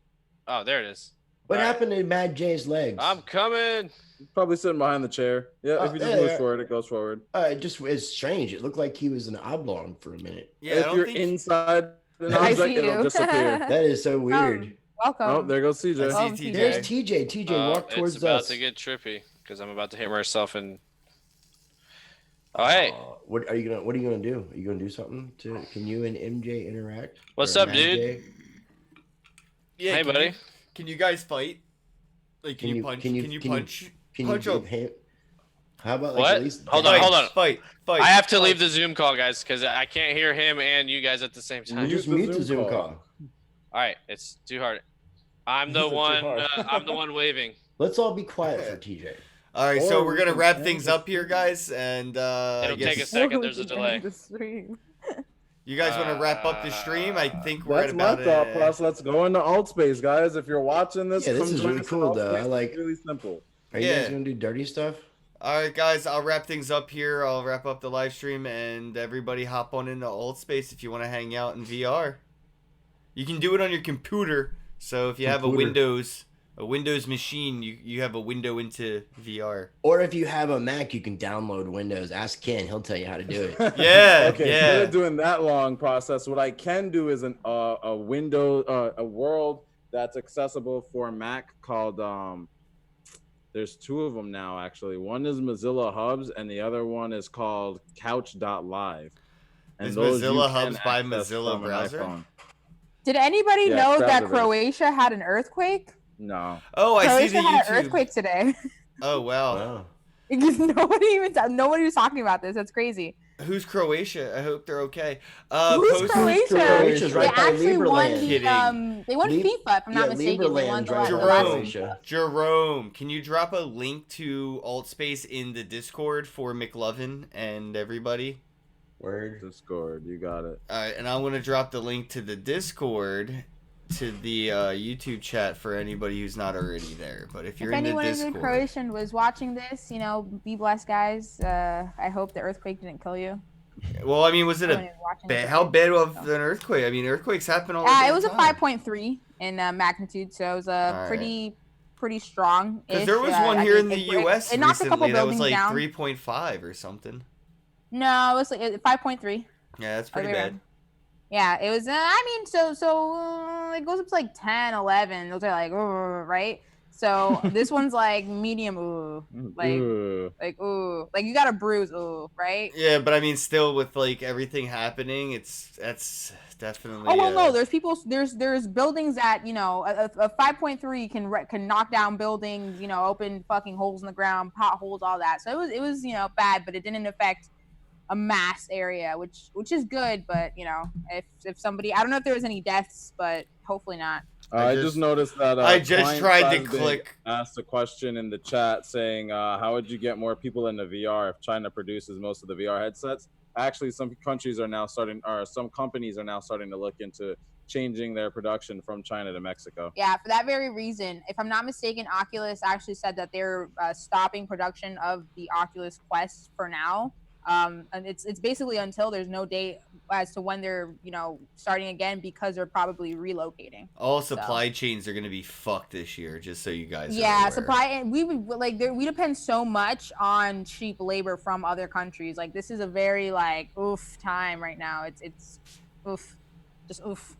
Oh, there it is. What All right. happened to Mad J's legs? I'm coming. Probably sitting behind the chair. Yeah, Oh, if you just yeah, move yeah. forward, it goes forward. It just it's strange. It looked like he was an oblong for a minute. Yeah, I if don't you're think inside an I object, see it'll you. disappear. That is so weird. Welcome. Oh, there goes CJ. I Oh, see There's TJ. TJ. TJ, walk towards it's about us. to get trippy because I'm about to hit myself in. Oh hey, What are you gonna do? Are you gonna do something to? Can you and MJ interact? What's Or up, Mad dude? J? Yeah, Hey, can buddy. You, can you guys fight? Like, can you punch? Can you punch? Can punch you a- give him? How about like What? at least Hold dash? on, hold on. Fight! I have to leave the Zoom call, guys, because I can't hear him and you guys at the same You time. just the mute the Zoom Zoom call. call. All right, it's too hard. I'm the Is it too one. hard? I'm the one waving. Let's all be quiet for TJ. All right, so Or we're we gonna can wrap end things the up here, guys, and I It'll take a guess second. There's a delay. The stream. you guys want to wrap up the stream. I think we're That's at my about thought process. Let's go into Altspace, guys. If you're watching this, Yeah, this come is join really us in cool, though. Altspace. I like- It's really simple. Are you Yeah. guys gonna do dirty stuff? All right, guys, I'll wrap things up here. I'll wrap up the live stream, and everybody hop on into Altspace if you want to hang out in VR. You can do it on your computer. So if you have a Windows machine, you have a window into VR. Or if you have a Mac, you can download Windows. Ask Ken; he'll tell you how to do it. Yeah, Okay, yeah. instead of doing that long process, what I can do is a window, a world that's accessible for Mac called. There's two of them now, actually. One is Mozilla Hubs, and the other one is called Couch.live. Is those you Mozilla can Hubs by access Mozilla from an browser? iPhone. Did anybody Yeah, know that browser-based. Croatia had an earthquake? No. Oh, I see Croatia the had an YouTube. earthquake today. Oh wow. Wow. Nobody was talking about this. That's crazy. Who's Croatia? I hope they're okay. Who's post- Croatia? Croatia's right they by actually won Liberland. the Kidding. they won Lib- FIFA if I'm not yeah, mistaken. They won Liberland's the right by last Jerome. Croatia. Jerome, can you drop a link to Altspace in the Discord for McLovin and everybody? Word. Discord, you got it. All right, and I'm gonna drop the link to the Discord to the YouTube chat for anybody who's not already there. But if you're If in the anyone in Discord, the Croatian was watching this, be blessed, guys. I hope the earthquake didn't kill you. well, I mean, was it Anyone a who's watching bad? this, How okay. bad of an earthquake? I mean, earthquakes happen all the Yeah, damn it was a time. 5.3 in magnitude, so it was Alright. pretty strong. Because there was one here in the U.S. It knocked a couple recently that was buildings like down. 3.5 or something. No, it was like 5.3. Yeah, that's pretty Other way bad. around. Yeah, it was. I mean, so it goes up to like 10, 11. Those are like, right? So this one's like medium ooh. Like Ooh. like you got a bruise ooh, right? Yeah, but I mean, still with like everything happening, that's definitely. Oh well, no. There's people. There's buildings that a 5.3 can knock down buildings. Open fucking holes in the ground, potholes, all that. So it was bad, but it didn't affect a mass area, which is good. But if somebody, I don't know if there was any deaths, but hopefully not. I just noticed that I just Client tried to Size click. asked a question in the chat saying, how would you get more people into VR if China produces most of the VR headsets? Actually, some countries are now starting, or some companies are now starting to look into changing their production from China to Mexico. Yeah, for that very reason. If I'm not mistaken, Oculus actually said that they're stopping production of the Oculus Quest for now. And it's basically until there's no date as to when they're starting again, because they're probably relocating. All supply chains are gonna be fucked this year, just so you guys. Yeah, are aware. supply, and we depend so much on cheap labor from other countries. Like this is a very oof time right now. It's oof, just oof.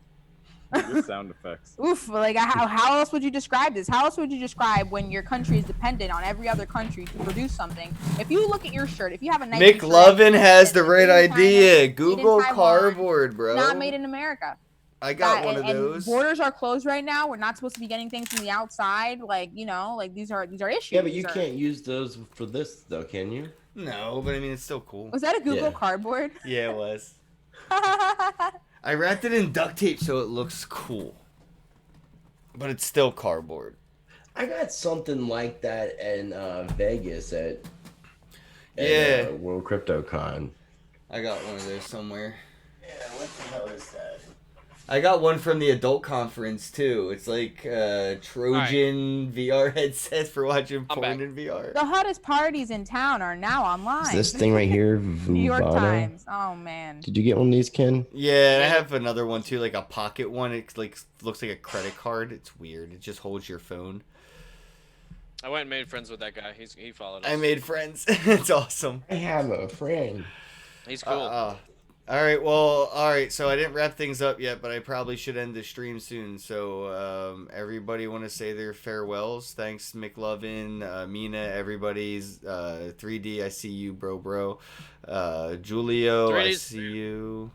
Good sound effects. Oof, how else would you describe this? How else would you describe when your country is dependent on every other country to produce something? If you look at your shirt, if you have a Nike McLovin has the right China, idea. Google cardboard, bro. Not made in America. I got one of those. Borders are closed right now. We're not supposed to be getting things from the outside. These are issues. Yeah, but you can't use those for this though, can you? No, but I mean it's still cool. Was that a Google cardboard? Yeah, it was. I wrapped it in duct tape so it looks cool. But it's still cardboard. I got something like that in Vegas at World CryptoCon. I got one of those somewhere. Yeah, what the hell is that? I got one from the adult conference too. It's like Trojan VR headset for watching porn in VR. The hottest parties in town are now online. Is this thing right here, New York Vuvano? Times. Oh man. Did you get one of these, Ken? Yeah, I have another one too, like a pocket one. It looks like a credit card. It's weird. It just holds your phone. I went and made friends with that guy. He followed us. I made friends. It's awesome. I have a friend. He's cool. All right. So I didn't wrap things up yet, but I probably should end the stream soon. So everybody want to say their farewells. Thanks, McLovin, Mina, everybody's 3D. I see you, bro. Julio, 3Ds. I see you.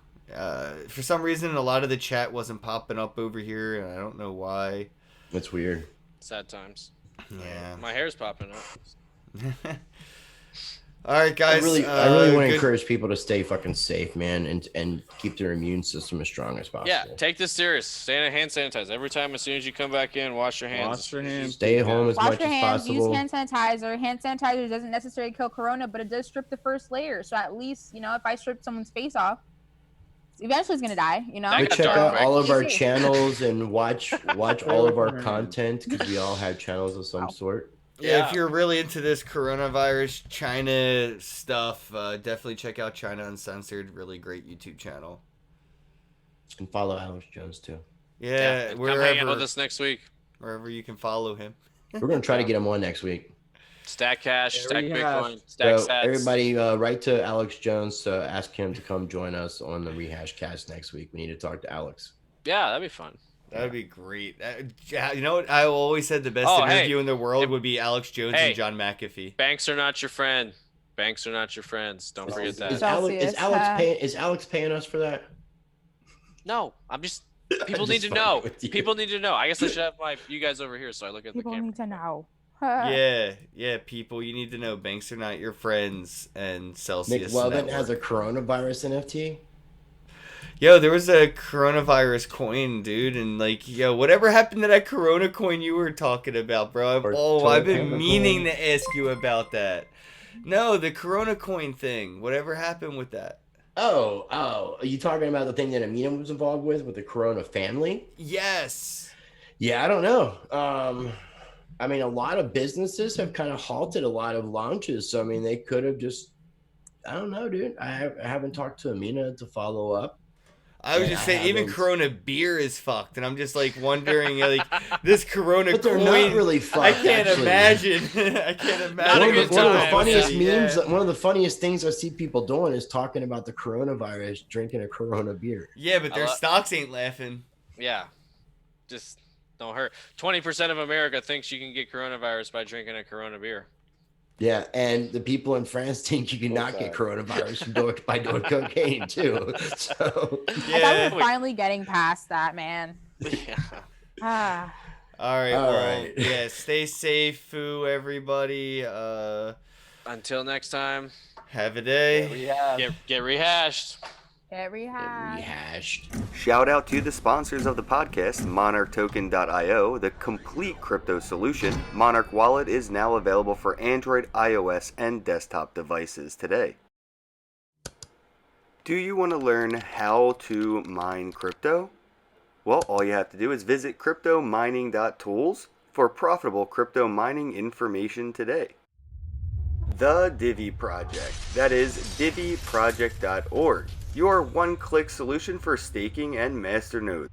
For some reason, a lot of the chat wasn't popping up over here, and I don't know why. That's weird. Sad times. Yeah. My hair's popping up. All right, guys. I really want to encourage people to stay fucking safe, man, and keep their immune system as strong as possible. Yeah, take this serious. Stay in hand sanitize. Every time, as soon as you come back in, wash your hands. Wash your hands. Stay at home as Wash much your as hands, possible. use hand sanitizer. Hand sanitizer doesn't necessarily kill corona, but it does strip the first layer. So at least, if I strip someone's face off, eventually it's gonna die, That But got check dark out quick. all of our channels and watch all of our content, because we all have channels of some sort. Yeah, if you're really into this coronavirus China stuff, definitely check out China Uncensored. Really great YouTube channel. And follow Alex Jones too. Yeah, come hang out with wherever us next week. you can follow him. We're gonna try to get him on next week. Stack cash, stack Rehash. Bitcoin, stack So sats. everybody, write to Alex Jones to ask him to come join us on the Rehash Cast next week. We need to talk to Alex. Yeah, that'd be fun. That'd be great. You know what? I always said the best interview in the world would be Alex Jones and John McAfee. Banks are not your friend. Banks are not your friends. Don't forget that. Is Alex paying us for that? No, I'm just. People just need to fucking know. with you. People need to know. I guess I should have you guys over here, so I look at People the camera. need to know. Yeah, people, you need to know banks are not your friends, and Celsius McLovin Network. has a coronavirus NFT. Yo, there was a coronavirus coin, dude, and whatever happened to that Corona coin you were talking about, bro? I've been meaning to ask you about that. No, the Corona coin thing. Whatever happened with that? Oh, are you talking about the thing that Amina was involved with the Corona family? Yes. Yeah, I don't know. I mean, a lot of businesses have kind of halted a lot of launches, so I mean, they could have just. I don't know, dude. I haven't talked to Amina to follow up. I was just saying, even Corona beer is fucked, and I'm just wondering, this Corona But they're coin. not really fucked. I can't actually. imagine. I can't imagine. One of the funniest memes, one of the funniest things I see people doing is talking about the coronavirus, drinking a Corona beer. Yeah, but their stocks ain't laughing. Yeah, just Don't hurt. 20% of America thinks you can get coronavirus by drinking a Corona beer. Yeah, and the people in France think you cannot get coronavirus by doing cocaine too. So I thought Yeah. we were finally getting past that, man. Yeah. Ah. All right. All Well, right. yeah. Stay safe, foo, everybody. Until next time, Have a day. get rehashed. Get rehashed. Rehashed. Shout out to the sponsors of the podcast, MonarchToken.io, the complete crypto solution. Monarch Wallet is now available for Android, iOS, and desktop devices today. Do you want to learn how to mine crypto? Well, all you have to do is visit cryptomining.tools for profitable crypto mining information today. The Divi Project, that is diviproject.org, your one-click solution for staking and masternodes.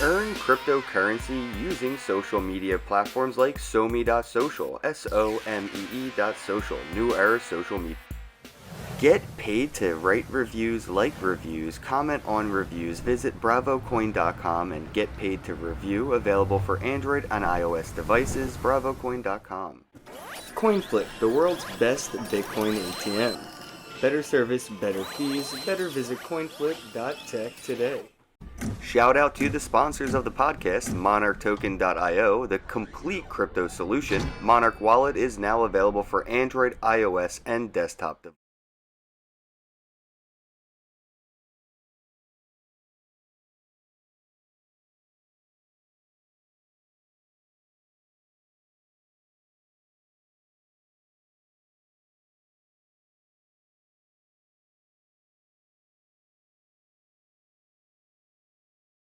Earn cryptocurrency using social media platforms like Somee.social, SOMEE.social, New Era Social Media. Get paid to write reviews, like reviews, comment on reviews. Visit bravocoin.com and get paid to review, available for Android and iOS devices, bravocoin.com. CoinFlip, the world's best Bitcoin ATM. Better service, better fees, better visit coinflip.tech today. Shout out to the sponsors of the podcast, MonarchToken.io, the complete crypto solution. Monarch Wallet is now available for Android, iOS, and desktop devices.